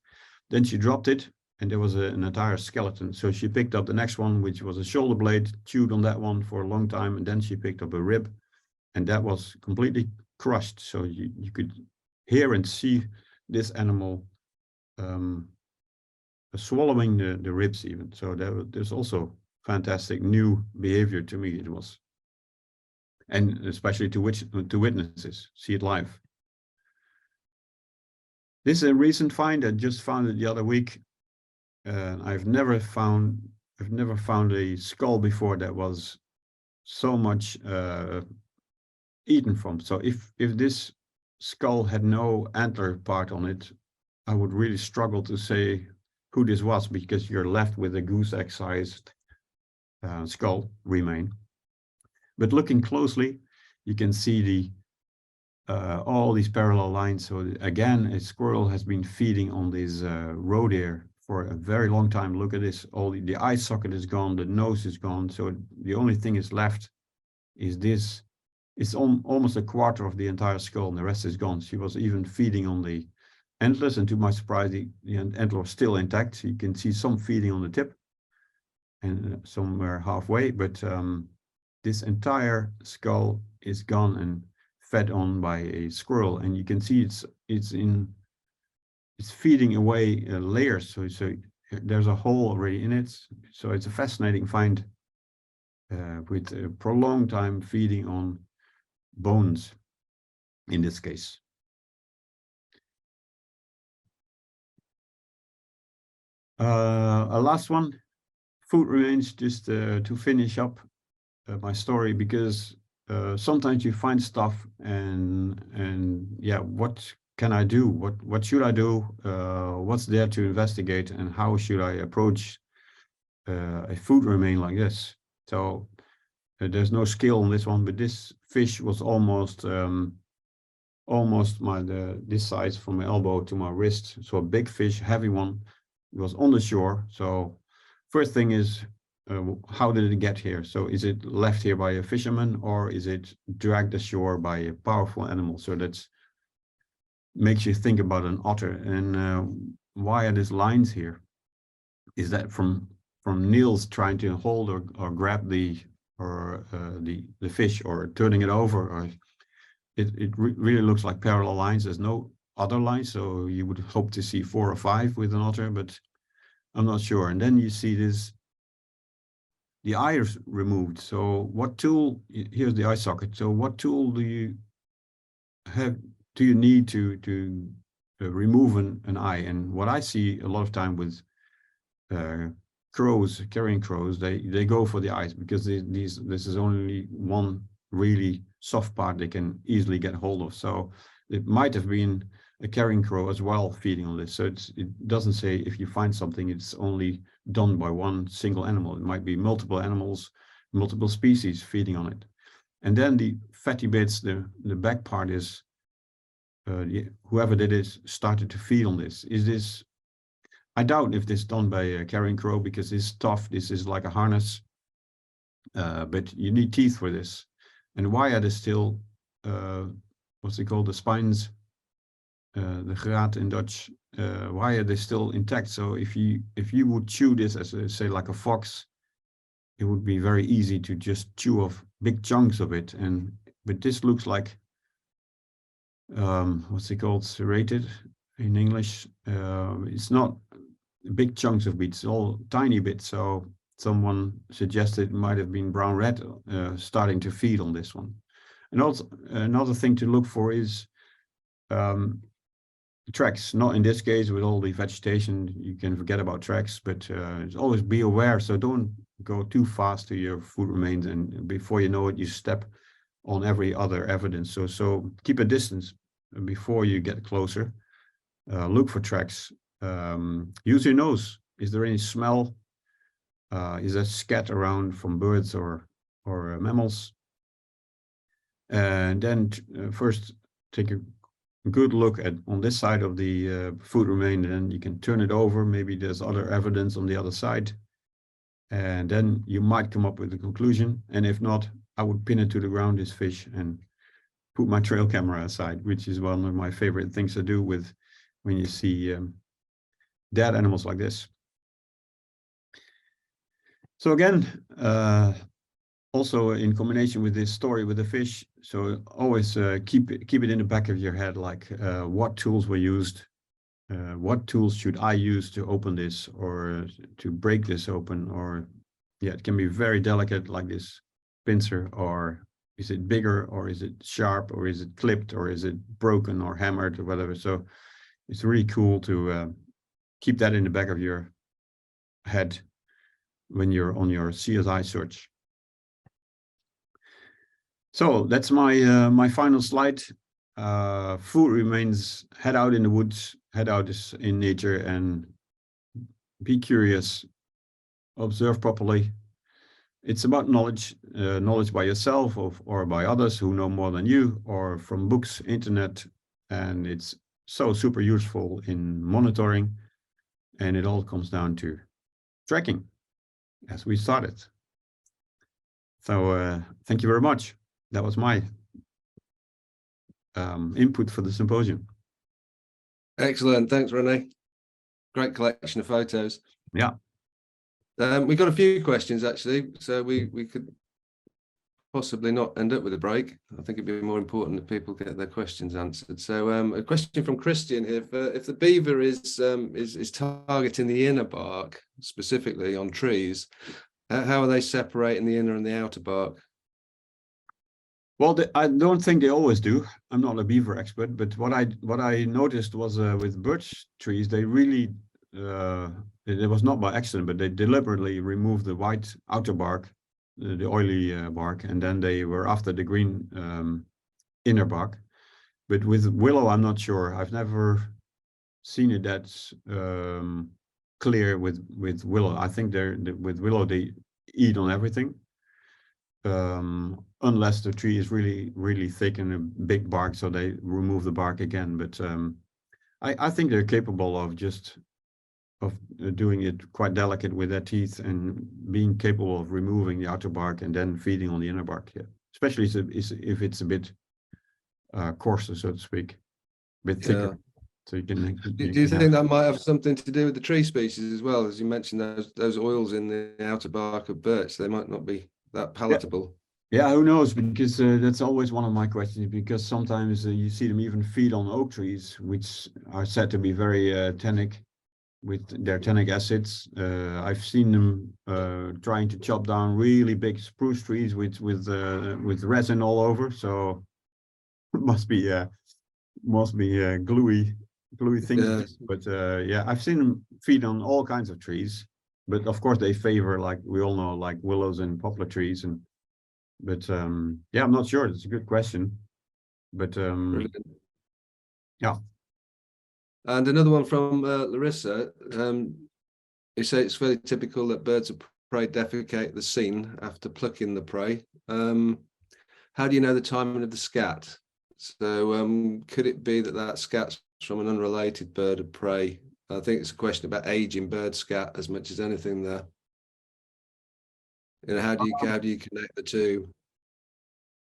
Then she dropped it, and there was an entire skeleton. So she picked up the next one, which was a shoulder blade, chewed on that one for a long time, and then she picked up a rib, and that was completely crushed. So you could hear and see this animal swallowing the ribs even. So there's also fantastic new behavior to me. It was, and especially to witnesses, see it live. This is a recent find. I just found it the other week. I've never found a skull before that was so much eaten from. So if this skull had no antler part on it, I would really struggle to say who this was, because you're left with a goose egg sized skull remain. But looking closely, you can see all these parallel lines. So again, a squirrel has been feeding on this roe deer for a very long time. Look at this, the eye socket is gone, the nose is gone. So the only thing is left is this. It's almost a quarter of the entire skull, and the rest is gone. She was even feeding on the antlers, and to my surprise, the antler was still intact. You can see some feeding on the tip and somewhere halfway, but this entire skull is gone and fed on by a squirrel, and you can see it's feeding away layers. So there's a hole already in it. So it's a fascinating find with a prolonged time feeding on bones in this case. A last one, food remains, just to finish up my story, because sometimes you find stuff and yeah, what can I do? What should I do? What's there to investigate, and how should I approach a food remain like this? So there's no skill on this one, but this fish was almost this size from my elbow to my wrist. So a big fish, heavy one. It was on the shore. So first thing is, how did it get here? So is it left here by a fisherman, or is it dragged ashore by a powerful animal? So that makes you think about an otter. And why are these lines here? Is that from from nails trying to hold or grab the fish, or turning it over, or it really looks like parallel lines. There's no other lines, so you would hope to see 4 or 5 with an otter, but I'm not sure. And then you see the eye is removed. So what tool? Here's the eye socket. So what tool do you need to remove an eye? And what I see a lot of time with crows, carrying crows, they go for the eyes, because this is only one really soft part they can easily get hold of. So it might have been a carrying crow as well feeding on this. So it doesn't say if you find something it's only done by one single animal. It might be multiple animals, multiple species feeding on it. And then the fatty bits, the back part is whoever did it started to feed on this. Is this, I doubt if this is done by a carrying crow, because it's tough. This is like a harness, but you need teeth for this. And why are there still, what's it called, the spines, the graat in Dutch, why are they still intact? So if you would chew this as say like a fox, it would be very easy to just chew off big chunks of it. But this looks like, what's it called, serrated in English. It's not big chunks of bits, all tiny bits. So someone suggested it might have been brown rat starting to feed on this one. And also another thing to look for is tracks. Not in this case, with all the vegetation, you can forget about tracks, but always be aware. So don't go too fast to your food remains, and before you know it, you step on every other evidence. So keep a distance before you get closer. Look for tracks. Use your nose. Is there any smell? Is there scat around from birds or mammals? And then first take a good look at on this side of the food remain, and then you can turn it over. Maybe there's other evidence on the other side, and then you might come up with a conclusion. And if not, I would pin it to the ground, this fish, and put my trail camera aside, which is one of my favorite things to do with when you see dead animals like this. So again, also in combination with this story with the fish, so always keep it in the back of your head, like what tools were used, what tools should I use to open this or to break this open, or yeah, it can be very delicate like this pincer, or is it bigger, or is it sharp, or is it clipped, or is it broken or hammered or whatever. So it's really cool to keep that in the back of your head when you're on your CSI search. So that's my my final slide. Food remains, head out in the woods, head out in nature, and be curious, observe properly. It's about knowledge, knowledge by yourself or by others who know more than you, or from books, internet, and it's so super useful in monitoring. And it all comes down to tracking, as we started. So thank you very much. That was my input for the symposium. Excellent. Thanks, René. Great collection of photos. Yeah. We've got a few questions, actually, so we could possibly not end up with a break. I think it'd be more important that people get their questions answered. So a question from Christian here: if the beaver is targeting the inner bark, specifically on trees, how are they separating the inner and the outer bark? Well, I don't think they always do. I'm not a beaver expert, but what I noticed was with birch trees, they really it was not by accident, but they deliberately removed the white outer bark, the oily bark, and then they were after the green inner bark. But with willow, I'm not sure. I've never seen it that clear with willow. I think with willow they eat on everything. Unless the tree is really thick and a big bark, so they remove the bark again. But I think they're capable of doing it quite delicate with their teeth and being capable of removing the outer bark and then feeding on the inner bark. Yeah, especially if it's a bit coarser, so to speak, a bit thicker. So you can. Do you think that might have something to do with the tree species as well? As you mentioned, those oils in the outer bark of birch, they might not be that palatable. Yeah, who knows? Because that's always one of my questions. Because sometimes you see them even feed on oak trees, which are said to be very tannic with their tannic acids. I've seen them trying to chop down really big spruce trees with resin all over. So it must be gluey things. Yeah. But yeah, I've seen them feed on all kinds of trees. But of course, they favor, like we all know, like willows and poplar trees. But yeah, I'm not sure. It's a good question. But Brilliant. yeah. And another one from Larissa. You say it's fairly typical that birds of prey defecate the scene after plucking the prey. How do you know the timing of the scat? So could it be that that scat's from an unrelated bird of prey? I think it's a question about aging bird scat as much as anything there. You know, how do you connect the two?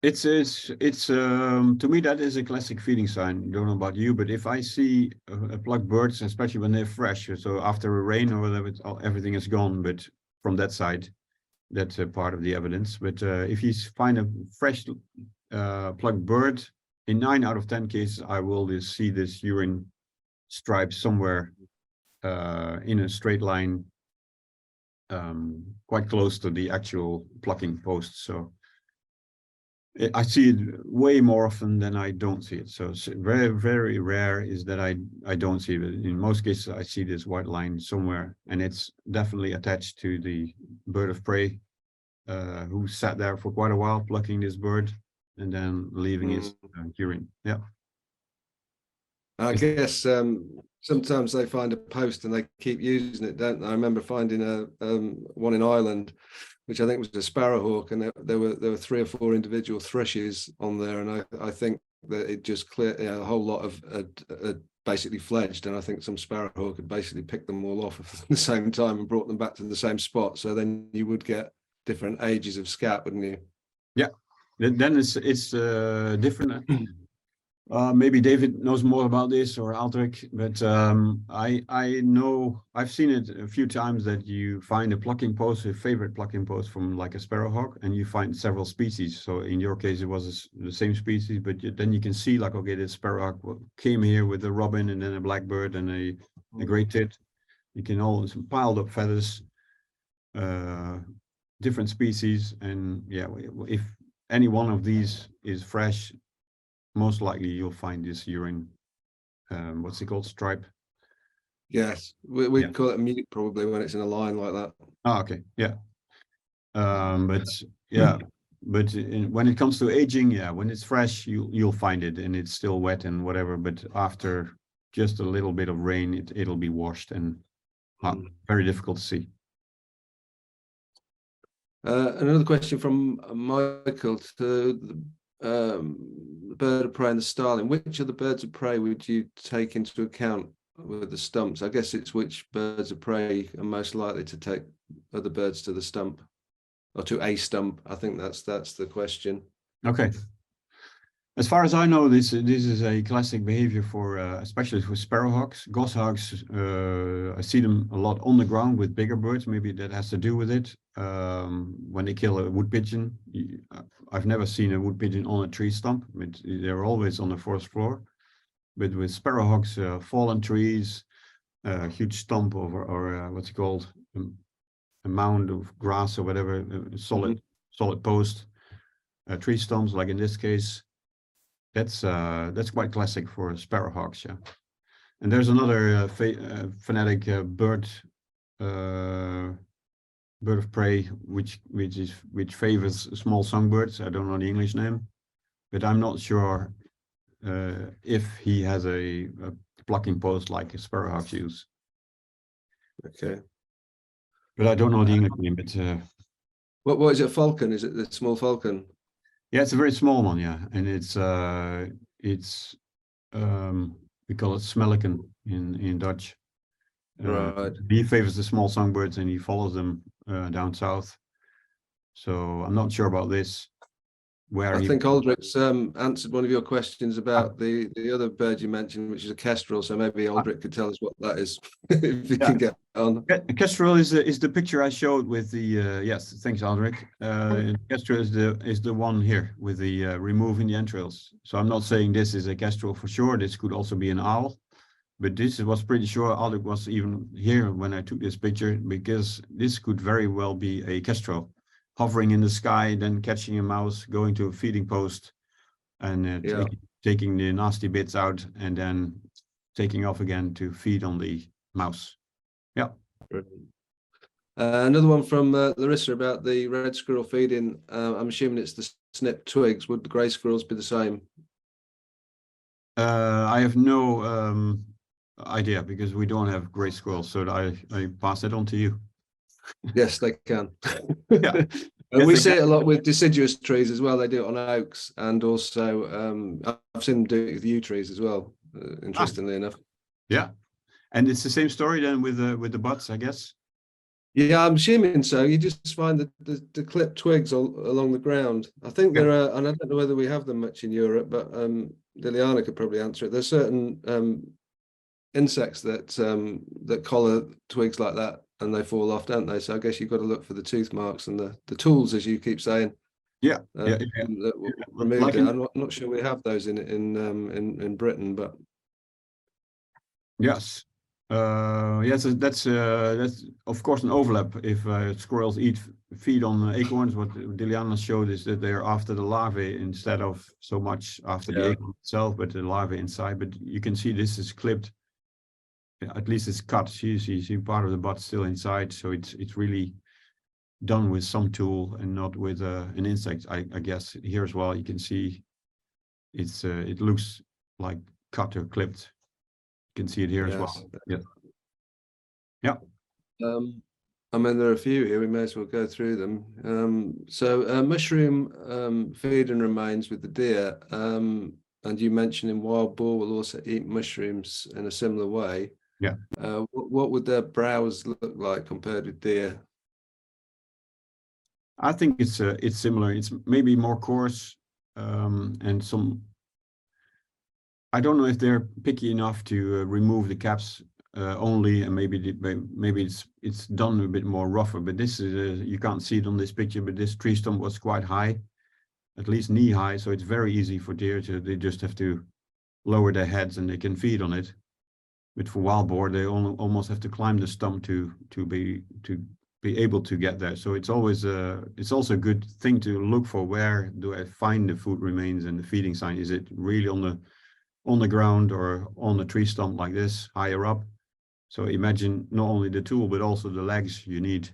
It's to me that is a classic feeding sign. Don't know about you, but if I see a plucked birds, especially when they're fresh, so after a rain or whatever, everything is gone. But from that side, that's a part of the evidence. But if you find a fresh plucked bird, in 9 out of 10 cases, I will just see this urine stripe somewhere in a straight line, quite close to the actual plucking post. So I see it way more often than I don't see it. So it's very, very rare is that I don't see it. In most cases, I see this white line somewhere, and it's definitely attached to the bird of prey who sat there for quite a while plucking this bird and then leaving his urine. Yeah. I guess sometimes they find a post and they keep using it, don't they? I remember finding a one in Ireland, which I think was a sparrowhawk, and there were 3 or 4 individual thrushes on there, and I think that it just cleared a whole lot of basically fledged, and I think some sparrowhawk had basically picked them all off at the same time and brought them back to the same spot. So then you would get different ages of scat, wouldn't you? Yeah. Then it's different. Maybe David knows more about this, or Aldrich, but I know I've seen it a few times that you find a plucking post, a favorite plucking post from like a sparrowhawk, and you find several species. So in your case, it was the same species, but then you can see like, okay, this sparrowhawk came here with a robin and then a blackbird and a great tit. You can all piled up feathers, different species, and yeah, if any one of these is fresh, most likely you'll find this urine, what's it called, stripe? Yes, we call it a mute probably when it's in a line like that. Oh, okay, yeah. But yeah, but when it comes to aging, yeah, when it's fresh, you'll find it and it's still wet and whatever. But after just a little bit of rain, it'll be washed and very difficult to see. Another question from Michael to the bird of prey and the starling. Which of the birds of prey would you take into account with the stumps? I guess it's which birds of prey are most likely to take other birds to the stump or to a stump. I think that's the question. Okay. As far as I know, this is a classic behavior for especially for sparrowhawks, goshawks. I see them a lot on the ground with bigger birds. Maybe that has to do with it. When they kill a wood pigeon, I've never seen a wood pigeon on a tree stump. They're always on the forest floor. But with sparrowhawks, fallen trees, a huge stump or what's it called, a mound of grass or whatever, solid post, tree stumps, like in this case. That's quite classic for sparrowhawks, yeah. And there's another phonetic bird of prey which favors small songbirds. I don't know the English name, but I'm not sure if he has a plucking post like sparrowhawks use. Okay. But I don't know the English name. But what is it? Falcon? Is it the small falcon? yeah, it's a very small one, yeah, and it's we call it smeliken in Dutch. Right. He favors the small songbirds and he follows them down south. So I'm not sure about this, where I he. think Aldrich's answered one of your questions about the other bird you mentioned, which is a kestrel. So maybe Aldrich could tell us what that is if you can get on. Kestrel is the picture I showed with the yes, thanks Aldrich. Kestrel is the one here with the removing the entrails. So I'm not saying this is a kestrel for sure. This could also be an owl, but this was pretty sure Aldrich was even here when I took this picture, because this could very well be a kestrel hovering in the sky, then catching a mouse, going to a feeding post, and taking the nasty bits out, and then taking off again to feed on the mouse. Yeah. Another one from Larissa about the red squirrel feeding. I'm assuming it's the snip twigs. Would the grey squirrels be the same? I have no idea, because we don't have grey squirrels, so I pass it on to you. Yes, they can. Yeah. And Yes, we they see can. it a lot with deciduous trees as well. They do it on oaks, and also I've seen them do it with yew trees as well. Interestingly enough. Yeah, and it's the same story then with the buds, I guess. Yeah, I'm assuming so. You just find the clipped twigs along the ground. I think there are, and I don't know whether we have them much in Europe, but Liliana could probably answer it. There's certain insects that collar twigs like that, and they fall off, don't they? So I guess you've got to look for the tooth marks and the tools, as you keep saying. Yeah, that removed like it. I'm not sure we have those in Britain, but yes. Yes, that's of course an overlap. If squirrels feed on acorns, what Diliana showed is that they're after the larvae instead of so much after the acorn itself, but the larvae inside. But you can see this is clipped. At least it's cut. You see part of the bud still inside, so it's really done with some tool and not with an insect. I guess here as well you can see it looks like cut or clipped. You can see it here as well. Yeah. I mean, there are a few here. We may as well go through them. So mushroom feeding remains with the deer, and you mentioned in wild boar will also eat mushrooms in a similar way. Yeah. What would their brows look like compared with deer? I think it's similar. It's maybe more coarse, and some. I don't know if they're picky enough to remove the caps only, and maybe it's done a bit more rougher. But this is you can't see it on this picture, but this tree stump was quite high, at least knee high, so it's very easy for deer to. They just have to lower their heads and they can feed on it. But for wild boar, they almost have to climb the stump to be able to get there. So it's always it's also a good thing to look for. Where do I find the food remains and the feeding sign? Is it really on the ground or on a tree stump like this, higher up? So imagine not only the tool but also the legs. You need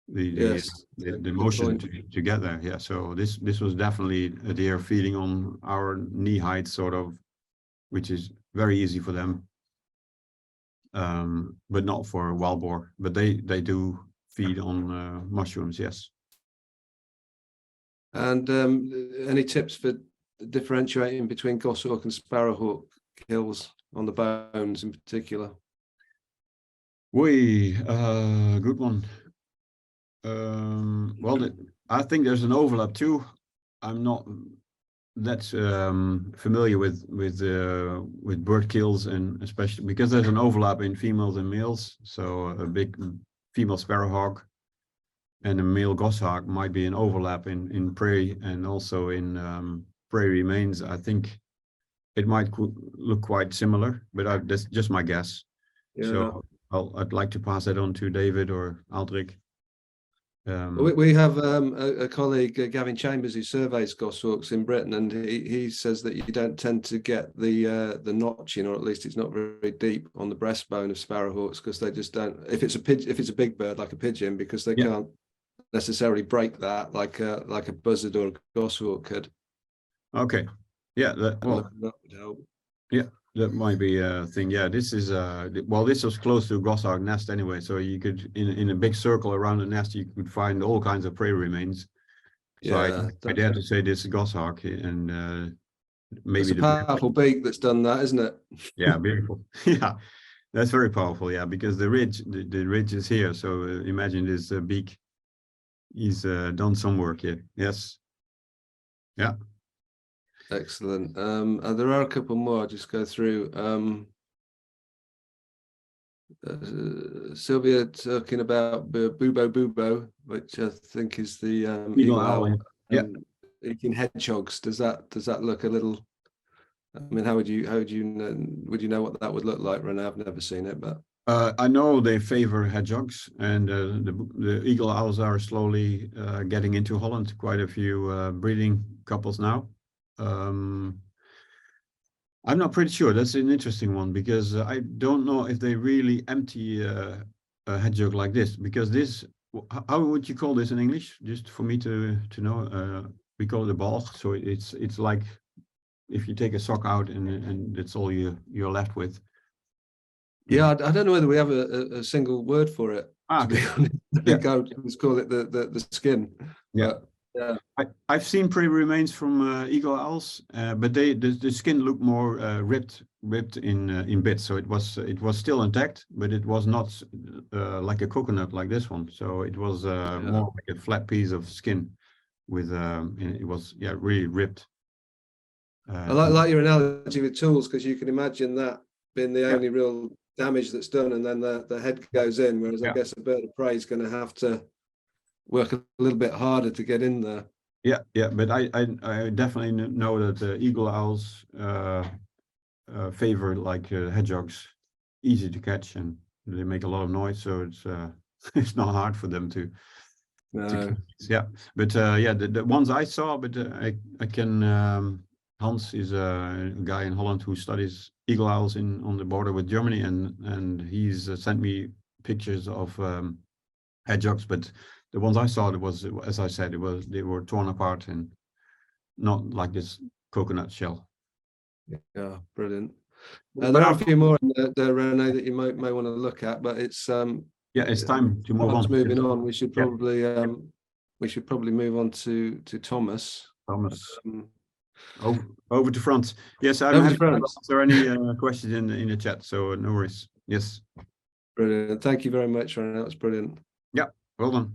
the motion to get there. Yeah. So this was definitely a deer feeding on our knee height, sort of, which is very easy for them. But not for wild boar. But they do feed on mushrooms. Yes. And any tips for differentiating between goshawk and sparrowhawk kills on the bones in particular? Good one. Well, I think there's an overlap too. I'm not that familiar with bird kills, and especially because there's an overlap in females and males. So a big female sparrowhawk and a male goshawk might be an overlap in prey and also in prey remains. I think it might look quite similar, but that's just my guess. Yeah. So I'd like to pass that on to David or Aldrich. We have a colleague, Gavin Chambers, who surveys goshawks in Britain, and he says that you don't tend to get the notching, or at least it's not very deep on the breastbone of sparrowhawks, because they just don't. If it's a big bird like a pigeon, because they can't necessarily break that like a buzzard or a goshawk could. Okay. Yeah. That would help. Yeah. That might be a thing. Yeah, this is well, this was close to a goshawk nest anyway, so you could in a big circle around the nest you could find all kinds of prey remains. So I dare to say this is goshawk, and maybe it's a powerful beak that's done that, isn't it? Yeah, beautiful. Yeah, that's very powerful. Yeah, because the ridge is here, so imagine this beak. He's done some work here. Yes. Yeah. Excellent. There are a couple more. I'll just go through. Sylvia talking about bubo, which I think is the eagle owl. Yeah. Eating hedgehogs. Does that look a little? I mean, how would you know, would you know what that would look like, René? I've never seen it, but I know they favor hedgehogs, and the eagle owls are slowly getting into Holland. Quite a few breeding couples now. I'm not pretty sure. That's an interesting one, because I don't know if they really empty a hedgehog like this, because this, how would you call this in English? Just for me to know. We call it a ball. So it's like if you take a sock out and that's all you're left with. yeah, I don't know whether we have a single word for it. To be honest, I think I would just call it the skin. Yeah. But, yeah. I've seen pretty remains from eagle owls, but the skin looked more ripped in bits. So it was still intact, but it was not like a coconut like this one. So it was more like a flat piece of skin with it was really ripped. I like your analogy with tools, because you can imagine that being the only real damage that's done, and then the head goes in. Whereas I guess a bird of prey is going to have to work a little bit harder to get in there. Yeah, but I definitely know that the eagle owls favor like hedgehogs, easy to catch, and they make a lot of noise, so it's it's not hard for them to yeah. But yeah, the ones I saw, but I can Hans is a guy in Holland who studies eagle owls on the border with Germany, and he's sent me pictures of hedgehogs, but the ones I saw, it was, as I said, they were torn apart and not like this coconut shell. Yeah, brilliant. There are a few more there, René, that you might want to look at, but it's yeah, it's time to move on. Moving on, we should probably move on to Thomas. Over to France. Yes, I'm happy to answer any questions in the chat, so no worries. Yes. Brilliant. Thank you very much, René. That was brilliant. Yeah, well done.